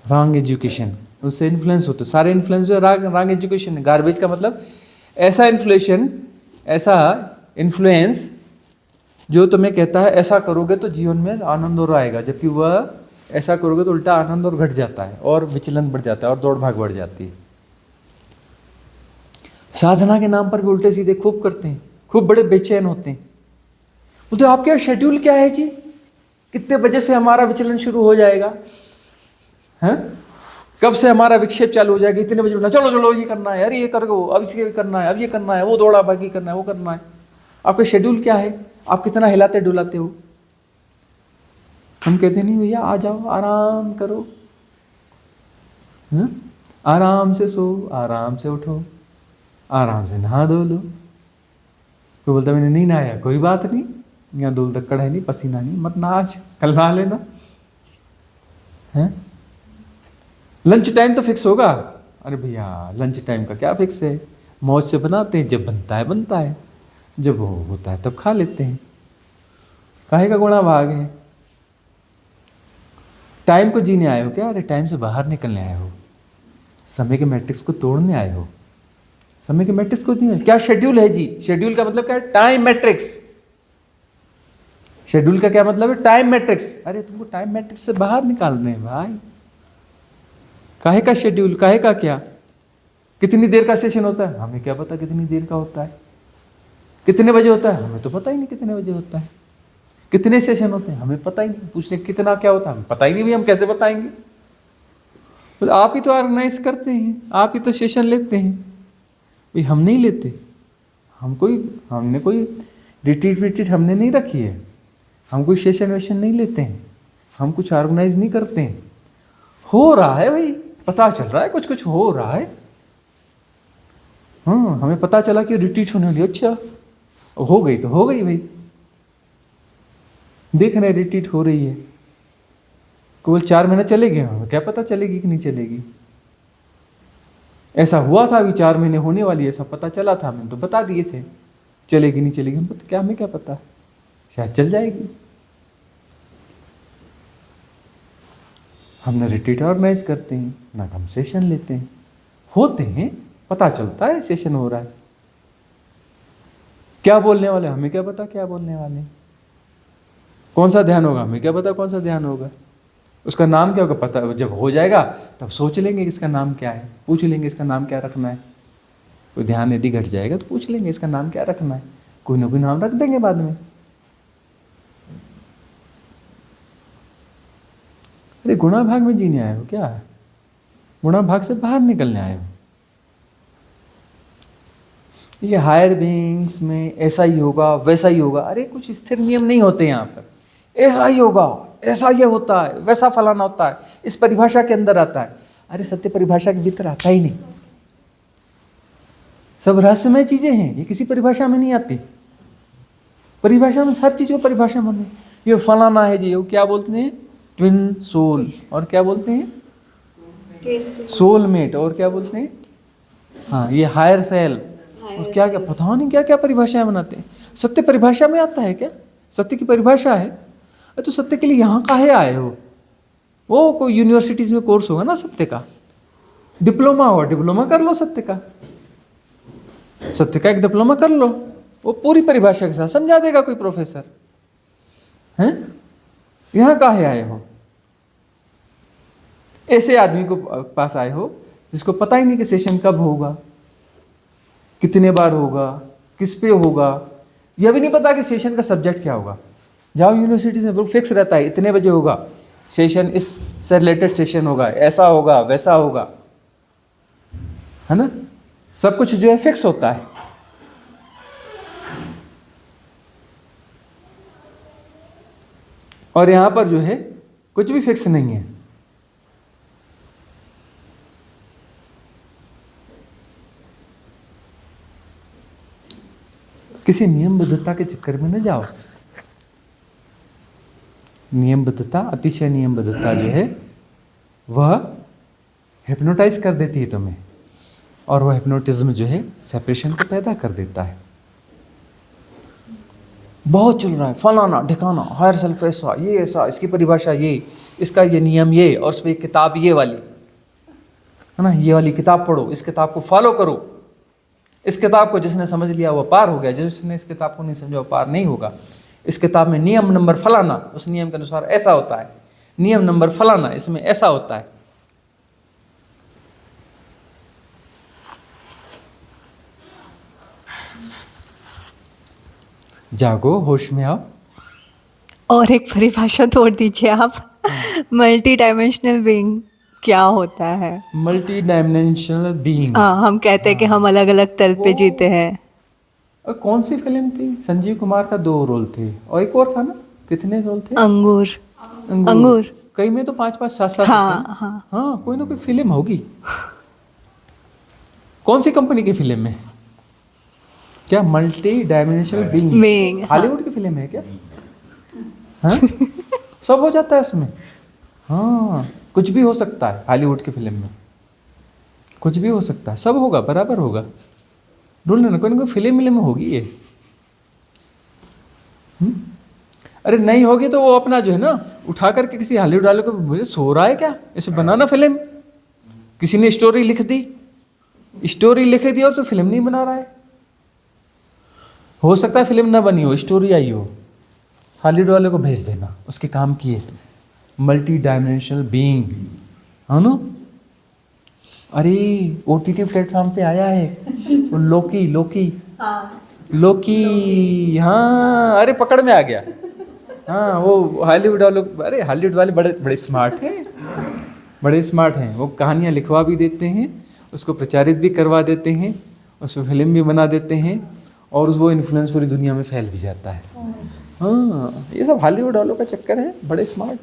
रॉन्ग एजुकेशन, उससे इन्फ्लुएंस होते सारे। इन्फ्लुएंस जो रॉन्ग एजुकेशन है। गार्बेज का मतलब ऐसा इन्फ्लुएंस जो तुम्हें कहता है ऐसा करोगे तो जीवन में आनंद और आएगा, जबकि वह ऐसा करोगे तो उल्टा आनंद और घट जाता है, और विचलन बढ़ जाता है, और दौड़ भाग बढ़ जाती है। साधना के नाम पर भी उल्टे सीधे खूब करते हैं, खूब बड़े बेचैन होते हैं। बोलते आपका शेड्यूल क्या है जी, कितने बजे से हमारा विचलन शुरू हो जाएगा, हैं? कब से हमारा विक्षेप चालू हो जाएगा, इतने बजे उठना, चलो चलो ये करना है, अरे ये करो, अब इसके करना है, अब ये करना है, वो दौड़ा भागी करना है, वो करना है। आपका शेड्यूल क्या है? आप कितना हिलाते डुलाते हो? हम कहते नहीं भैया आ जाओ, आराम करो, हैं? आराम से सो, आराम से उठो, आराम से नहा धो लो। कोई बोलता मैंने नहीं नहाया, कोई बात नहीं, यहाँ धूल धक्कड़ है नहीं, पसीना नहीं, मत नहा, आज कल नहा लेना, हैं? लंच टाइम तो फिक्स होगा। अरे भैया लंच टाइम का क्या फिक्स है? मौज से बनाते हैं, जब बनता है, जब वो होता है तब खा लेते हैं। काहे का गुणा भाग है? टाइम को जीने आए हो क्या? अरे टाइम से बाहर निकलने आए हो, समय के मैट्रिक्स को तोड़ने आए हो। समय के मैट्रिक्स को जीने, क्या शेड्यूल है जी? शेड्यूल का मतलब क्या है? Time matrix. शेड्यूल का क्या मतलब है? Time matrix. अरे तुमको टाइम मैट्रिक्स से बाहर निकालने हैं भाई। काहे का शेड्यूल, काहे का क्या? कितनी देर का सेशन होता है, हमें क्या पता कितनी देर का होता है? कितने बजे होता है, हमें तो पता ही नहीं कितने बजे होता है। कितने सेशन होते हैं, हमें पता ही नहीं। पूछते कितना क्या होता है, हमें पता ही नहीं, भी हम कैसे बताएंगे? तो आप ही तो ऑर्गेनाइज करते हैं, आप ही तो सेशन लेते हैं भाई, हम नहीं लेते। हमने कोई रिट्रीट हमने नहीं रखी है, हम कोई सेशन वेशन नहीं लेते हैं। हम कुछ ऑर्गेनाइज नहीं करते हैं, हो रहा है भाई, पता चल रहा है कुछ कुछ हो रहा है। हाँ, हमें पता चला कि रिट्रीट होने वाली, अच्छा हो गई तो हो गई भाई, देख रहे रिट्रीट हो रही है। केवल 4 महीने चलेगी, हमें क्या पता चलेगी कि नहीं चलेगी। ऐसा हुआ था अभी 4 महीने होने वाली, ऐसा पता चला था, हमें तो बता दिए थे चलेगी नहीं चलेगी। हम क्या, हमें क्या पता, शायद चल जाएगी। हमने रिट्रीट ऑर्गेनाइज करते हैं ना, हम सेशन लेते हैं, होते हैं, पता चलता है सेशन हो रहा है। क्या बोलने वाले हमें क्या पता, क्या बोलने वाले, कौन सा ध्यान होगा हमें क्या पता, कौन सा ध्यान होगा, उसका नाम क्या होगा पता। जब हो जाएगा तब सोच लेंगे इसका नाम क्या है, पूछ लेंगे इसका नाम क्या रखना है। कोई ध्यान यदि घट जाएगा तो पूछ लेंगे इसका नाम क्या रखना है, कोई ना कोई नाम रख देंगे बाद में। अरे गुणा भाग में जीने आए हो क्या, गुणा भाग से बाहर निकलने आए हो। ये हायर बीइंग्स में ऐसा ही होगा वैसा ही होगा, अरे कुछ स्थिर नियम नहीं होते यहाँ पर। ऐसा ही होगा, ऐसा ये होता है, वैसा फलाना होता है, इस परिभाषा के अंदर आता है। अरे सत्य परिभाषा के भीतर आता ही नहीं, सब रहस्यमय चीजें हैं, ये किसी परिभाषा में नहीं आती। परिभाषा में हर चीज को परिभाषा में, ये फलाना है जी, वो क्या बोलते हैं, ट्विन सोल, और क्या बोलते हैं सोलमेट, और क्या बोलते हैं, हाँ ये हायर सेल, और क्या क्या पता नहीं क्या क्या परिभाषाएं बनाते हैं। सत्य परिभाषा में आता है क्या, सत्य की परिभाषा है। तो सत्य के लिए यहाँ काहे आए हो, वो कोई यूनिवर्सिटीज में कोर्स होगा ना सत्य का, डिप्लोमा होगा, डिप्लोमा कर लो सत्य का, सत्य का एक डिप्लोमा कर लो, वो पूरी परिभाषा के साथ समझा देगा कोई प्रोफेसर। हैं, यहाँ काहे आए हो, ऐसे आदमी को पास आए हो जिसको पता ही नहीं कि सेशन कब होगा, कितने बार होगा, किस पे होगा, यह भी नहीं पता कि सेशन का सब्जेक्ट क्या होगा। जाओ यूनिवर्सिटी में फिक्स रहता है इतने बजे होगा सेशन, इस से रिलेटेड सेशन होगा, ऐसा होगा वैसा होगा, है ना, सब कुछ जो है फिक्स होता है। और यहां पर जो है कुछ भी फिक्स नहीं है। किसी नियमबद्धता के चक्कर में न जाओ। नियमबद्धता, अतिशय नियमबद्धता जो है वह हिप्नोटाइज कर देती है तुम्हें, और वह हिप्नोटिज्म जो है सेपरेशन को पैदा कर देता है। बहुत चल रहा है फलाना ढिकाना, हायर सेल्फ ऐसा, ये ऐसा, इसकी परिभाषा ये, इसका ये नियम ये, और उस पर किताब ये वाली, है ना, ये वाली किताब पढ़ो, इस किताब को फॉलो करो। इस किताब को जिसने समझ लिया वो पार हो गया, जिसने इस किताब को नहीं समझा वो पार नहीं होगा। इस किताब में नियम नंबर फलाना, उस नियम के अनुसार ऐसा होता है, नियम नंबर फलाना, इसमें ऐसा होता है। जागो, होश में आओ। और एक परिभाषा तोड़ दीजिए आप, मल्टी डायमेंशनल बीइंग क्या होता है। मल्टी डायमेंशनल बीइंग, हाँ, हम कहते हैं कि हम अलग अलग तल पे जीते हैं। और कौन सी फिल्म थी, संजीव कुमार का 2 रोल थे और एक और था ना, कितने रोल थे, अंगूर। अंगूर कई में तो 5-5 7-7 हाँ हाँ हाँ, कोई ना कोई फिल्म होगी। कौन सी कंपनी की फिल्म है क्या, मल्टी डायमेंशनल बीइंग, हॉलीवुड की फिल्म है क्या। हाँ सब हो जाता है इसमें, हाँ कुछ भी हो सकता है हॉलीवुड की फिल्म में, कुछ भी हो सकता है, सब होगा, बराबर होगा। ढूंढ लेना, कोई ना कोई फिल्म में होगी ये। अरे नहीं होगी तो वो अपना जो है ना उठा करके किसी हॉलीवुड वाले को, मुझे सो रहा है क्या, इसे बनाना फिल्म। किसी ने स्टोरी लिख दी, स्टोरी लिख दी और तो फिल्म नहीं बना रहा है। हो सकता है फिल्म ना बनी हो, स्टोरी आई हो, हॉलीवुड वाले को भेज देना, उसके काम किए। मल्टी डायमेंशनल बीइंग, है ना। अरे OTT प्लेटफॉर्म पे आया है वो लोकी, लोकी, हाँ अरे पकड़ में आ गया। हाँ वो हॉलीवुड वालों, अरे हॉलीवुड वाले बड़े बड़े स्मार्ट हैं, बड़े स्मार्ट हैं। वो कहानियाँ लिखवा भी देते हैं, उसको प्रचारित भी करवा देते हैं, उस पर फिल्म भी बना देते हैं, और वो इन्फ्लुएंस पूरी दुनिया में फैल भी जाता है। हाँ ये सब हॉलीवुड वालों का चक्कर है, बड़े स्मार्ट।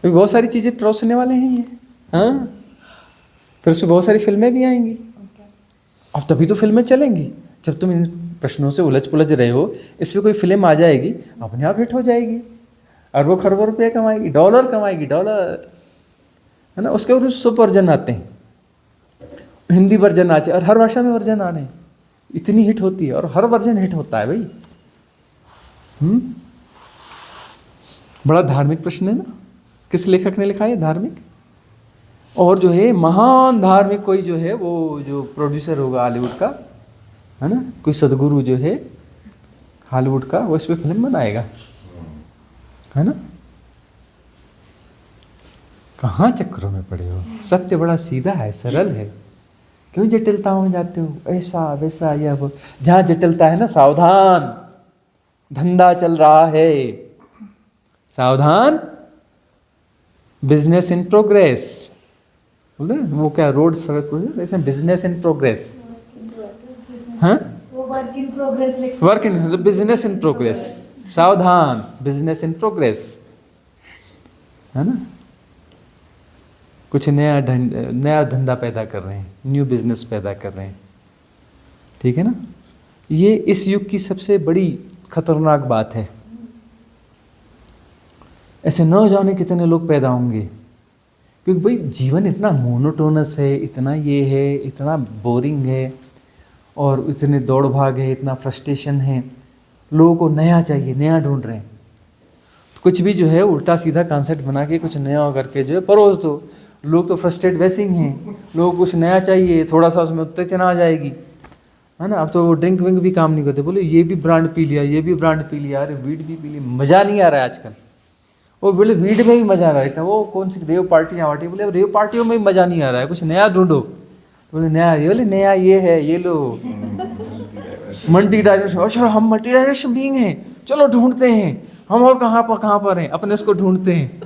अभी बहुत सारी चीज़ें परोसने वाले हैं ये। हाँ, फिर उसमें बहुत सारी फिल्में भी आएंगी। अब तभी तो फिल्में चलेंगी जब तुम इन प्रश्नों से उलझ पुलझ रहे हो। इस पर कोई फिल्म आ जाएगी, अपने आप हिट हो जाएगी, अरबों खरबों रुपये कमाएगी, डॉलर कमाएगी, डॉलर, है ना। उसके ऊपर सब वर्जन आते हैं, हिंदी वर्जन आते हैं, और हर भाषा में वर्जन आ रहे हैं। इतनी हिट होती है और हर वर्जन हिट होता है भाई। बड़ा धार्मिक प्रश्न है ना। किस लेखक ने लिखा है? धार्मिक। और जो है महान धार्मिक कोई जो है, वो जो प्रोड्यूसर होगा हॉलीवुड का, है ना, कोई सदगुरु जो है हॉलीवुड का, वो इस पर फिल्म बनाएगा, है ना। कहाँ चक्करों में पड़े हो? सत्य बड़ा सीधा है, सरल है, क्यों जटिलताओं में जाते हो? ऐसा वैसा यह वो। जहाँ जटिलता है ना, सावधान, धंधा चल रहा है, सावधान, बिजनेस इन प्रोग्रेस। बोलते वो क्या, रोड सड़क, ऐसे बिजनेस इन प्रोग्रेस। हाँ, वो work in progress, work in, business in progress, सावधान, बिजनेस इन प्रोग्रेस, है ना। कुछ नया धंधा पैदा कर रहे हैं, न्यू बिजनेस पैदा कर रहे हैं, ठीक है ना। ये इस युग की सबसे बड़ी खतरनाक बात है। ऐसे न जाने कितने लोग पैदा होंगे, क्योंकि भाई जीवन इतना मोनोटोनस है, इतना ये है, इतना बोरिंग है, और इतने दौड़ भाग है, इतना फ्रस्ट्रेशन है। लोगों को नया चाहिए, नया ढूंढ रहे हैं। तो कुछ भी जो है उल्टा सीधा कॉन्सेप्ट बना के कुछ नया करके जो है परोस दो। लोग तो फ्रस्ट्रेट वैसे ही हैं, लोगों को कुछ नया चाहिए, थोड़ा सा उसमें उत्तेजना आ जाएगी, है ना। अब तो वो ड्रिंक विंक भी काम नहीं करते, बोले ये भी ब्रांड पी लिया, ये भी ब्रांड पी लिया, अरे वीड भी पी ली, मज़ा नहीं आ रहा है आजकल। वो बोले वीड में भी मज़ा आ रहा है, वो कौन सी रेव पार्टियाँ वाटी, बोले रेव पार्टियों में भी मज़ा नहीं आ रहा है, कुछ नया ढूंढो। बोले नया, ये बोले नया ये है, ये लो मल्टी डायमेंशन। अच्छा हम मल्टी डायमेंशन बीइंग हैं, चलो ढूंढते हैं हम, और कहाँ पर हैं, अपने उसको ढूंढते हैं।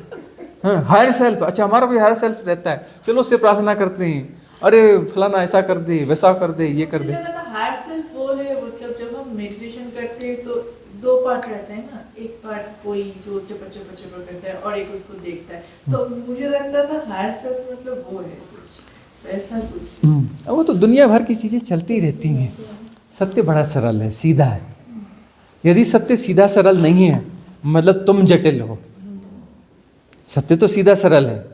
हाँ, हायर सेल्फ, अच्छा हमारा भी हायर सेल्फ रहता है, चलो उससे प्रार्थना करते हैं, अरे फलाना ऐसा कर दे, वैसा कर दे, ये कर दे। हायर सेल्फ वो है, मतलब जब हम मेडिटेशन करते हैं तो दो पार्ट रहते हैं ना, एक पार्ट कोई जो चपर चपर चपर करता है और एक उसको देखता है। तो मुझे लगता था हायर सेल्फ मतलब वो है कुछ ऐसा कुछ। वो तो दुनिया भर की चीज़ें चलती रहती हैं। सत्य बड़ा सरल है, सीधा है। यदि सत्य सीधा सरल नहीं है, मतलब तुम जटिल हो। सत्य तो सीधा सरल है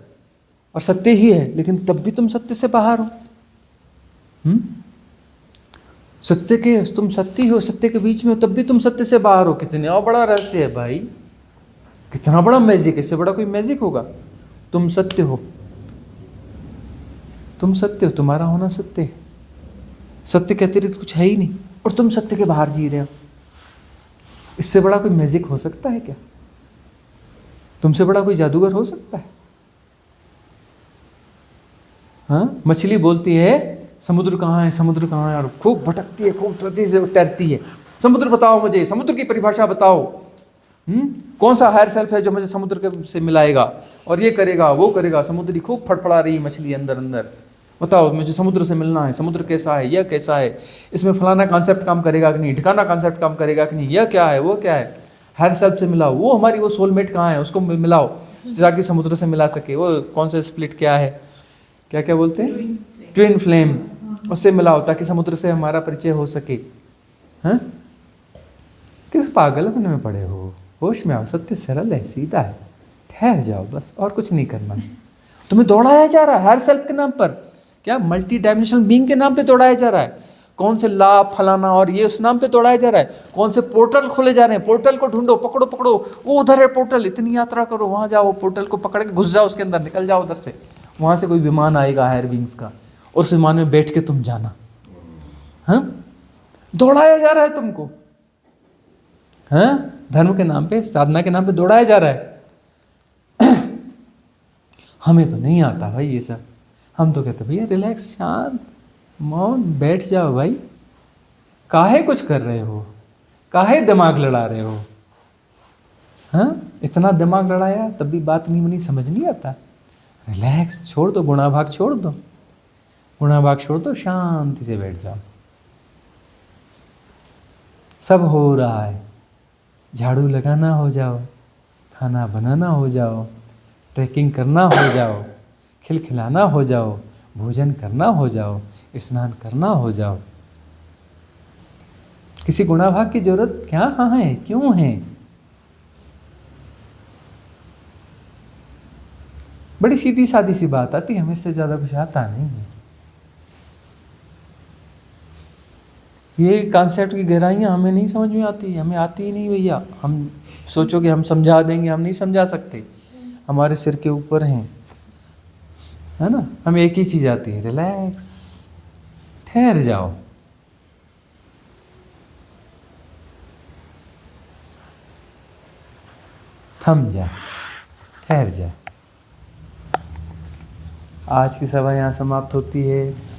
और सत्य ही है, लेकिन तब भी तुम सत्य से बाहर हो। सत्य के, तुम सत्य हो, सत्य के बीच में हो, तब भी तुम सत्य से बाहर हो। कितने और बड़ा रहस्य है भाई, कितना बड़ा मैजिक है, इससे बड़ा कोई मैजिक होगा। तुम सत्य हो, तुम सत्य हो, तुम्हारा होना सत्य है, सत्य के अतिरिक्त कुछ है ही नहीं, और तुम सत्य के बाहर जी रहे हो। इससे बड़ा कोई मैजिक हो सकता है क्या? तुमसे बड़ा कोई जादूगर हो सकता है? हाँ, मछली बोलती है समुद्र कहाँ है, समुद्र कहाँ है, और खूब भटकती है, खूब तेजी से तैरती है, समुद्र बताओ मुझे, समुद्र की परिभाषा बताओ। कौन सा हायर सेल्फ है जो मुझे समुद्र से मिलाएगा और ये करेगा वो करेगा। समुद्री खूब फड़फड़ा रही मछली अंदर अंदर, बताओ मुझे समुद्र से मिलना है, समुद्र कैसा है, यह कैसा है, इसमें फलाना कॉन्सेप्ट काम करेगा कि नहीं, ढिकाना कॉन्सेप्ट काम करेगा कि नहीं, यह क्या है वो क्या है। हायर सेल्फ से मिलाओ, वो हमारी वो सोलमेट कहाँ है उसको मिलाओ ताकि समुद्र से मिला सके। वो कौन सा स्प्लिट क्या है, क्या क्या बोलते हैं, ट्विन फ्लेम, उससे मिलाओ ताकि समुद्र से हमारा परिचय हो सके। हाँ, किस पागलपन में पड़े हो, होश में आओ। सत्य सरल है, सीधा है, ठहर जाओ बस, और कुछ नहीं करना। तुम्हें दौड़ाया जा रहा है हायर सेल्फ के नाम पर, क्या मल्टी डायमेंशनल बीइंग के नाम पे दौड़ाया जा रहा है। कौन से लाभ फलाना और ये उस नाम पे दौड़ाया जा रहा है। कौन से पोर्टल खोले जा रहे हैं, पोर्टल को ढूंढो, पकड़ो पकड़ो, वो उधर है पोर्टल, इतनी यात्रा करो, वहाँ जाओ, पोर्टल को पकड़ के घुस जाओ उसके अंदर, निकल जाओ उधर से। वहाँ से कोई विमान आएगा हायर बीइंग्स का, और उस विमान में बैठ के तुम जाना। हाँ, दौड़ाया जा रहा है तुमको, हाँ, धर्म के नाम पे, साधना के नाम पे दौड़ाया जा रहा है। हमें तो नहीं आता भाई ये सब। हम तो कहते भैया रिलैक्स, शांत, मौन, बैठ जाओ भाई, काहे कुछ कर रहे हो, काहे दिमाग लड़ा रहे हो। हाँ, इतना दिमाग लड़ाया तब भी बात नहीं बनी, समझ नहीं आता। रिलैक्स, छोड़ दो, गुणा भाग छोड़ दो, गुणा भाग छोड़ दो, शांति से बैठ जाओ। सब हो रहा है, झाड़ू लगाना हो जाओ, खाना बनाना हो जाओ, ट्रैकिंग करना हो जाओ, खिलखिलाना हो जाओ, भोजन करना हो जाओ, स्नान करना हो जाओ। किसी गुणाभाग की जरूरत क्या कहाँ है, क्यों है? बड़ी सीधी सादी सी बात आती है, हमें इससे ज्यादा कुछ आता नहीं है। ये कॉन्सेप्ट की गहराइयाँ हमें नहीं समझ में आती, हमें आती ही नहीं भैया। हम सोचो कि हम समझा देंगे, हम नहीं समझा सकते, हमारे सिर के ऊपर हैं, है ना। हमें एक ही चीज़ आती है, रिलैक्स, ठहर जाओ। थम जा, ठहर जा। आज की सभा यहाँ समाप्त होती है।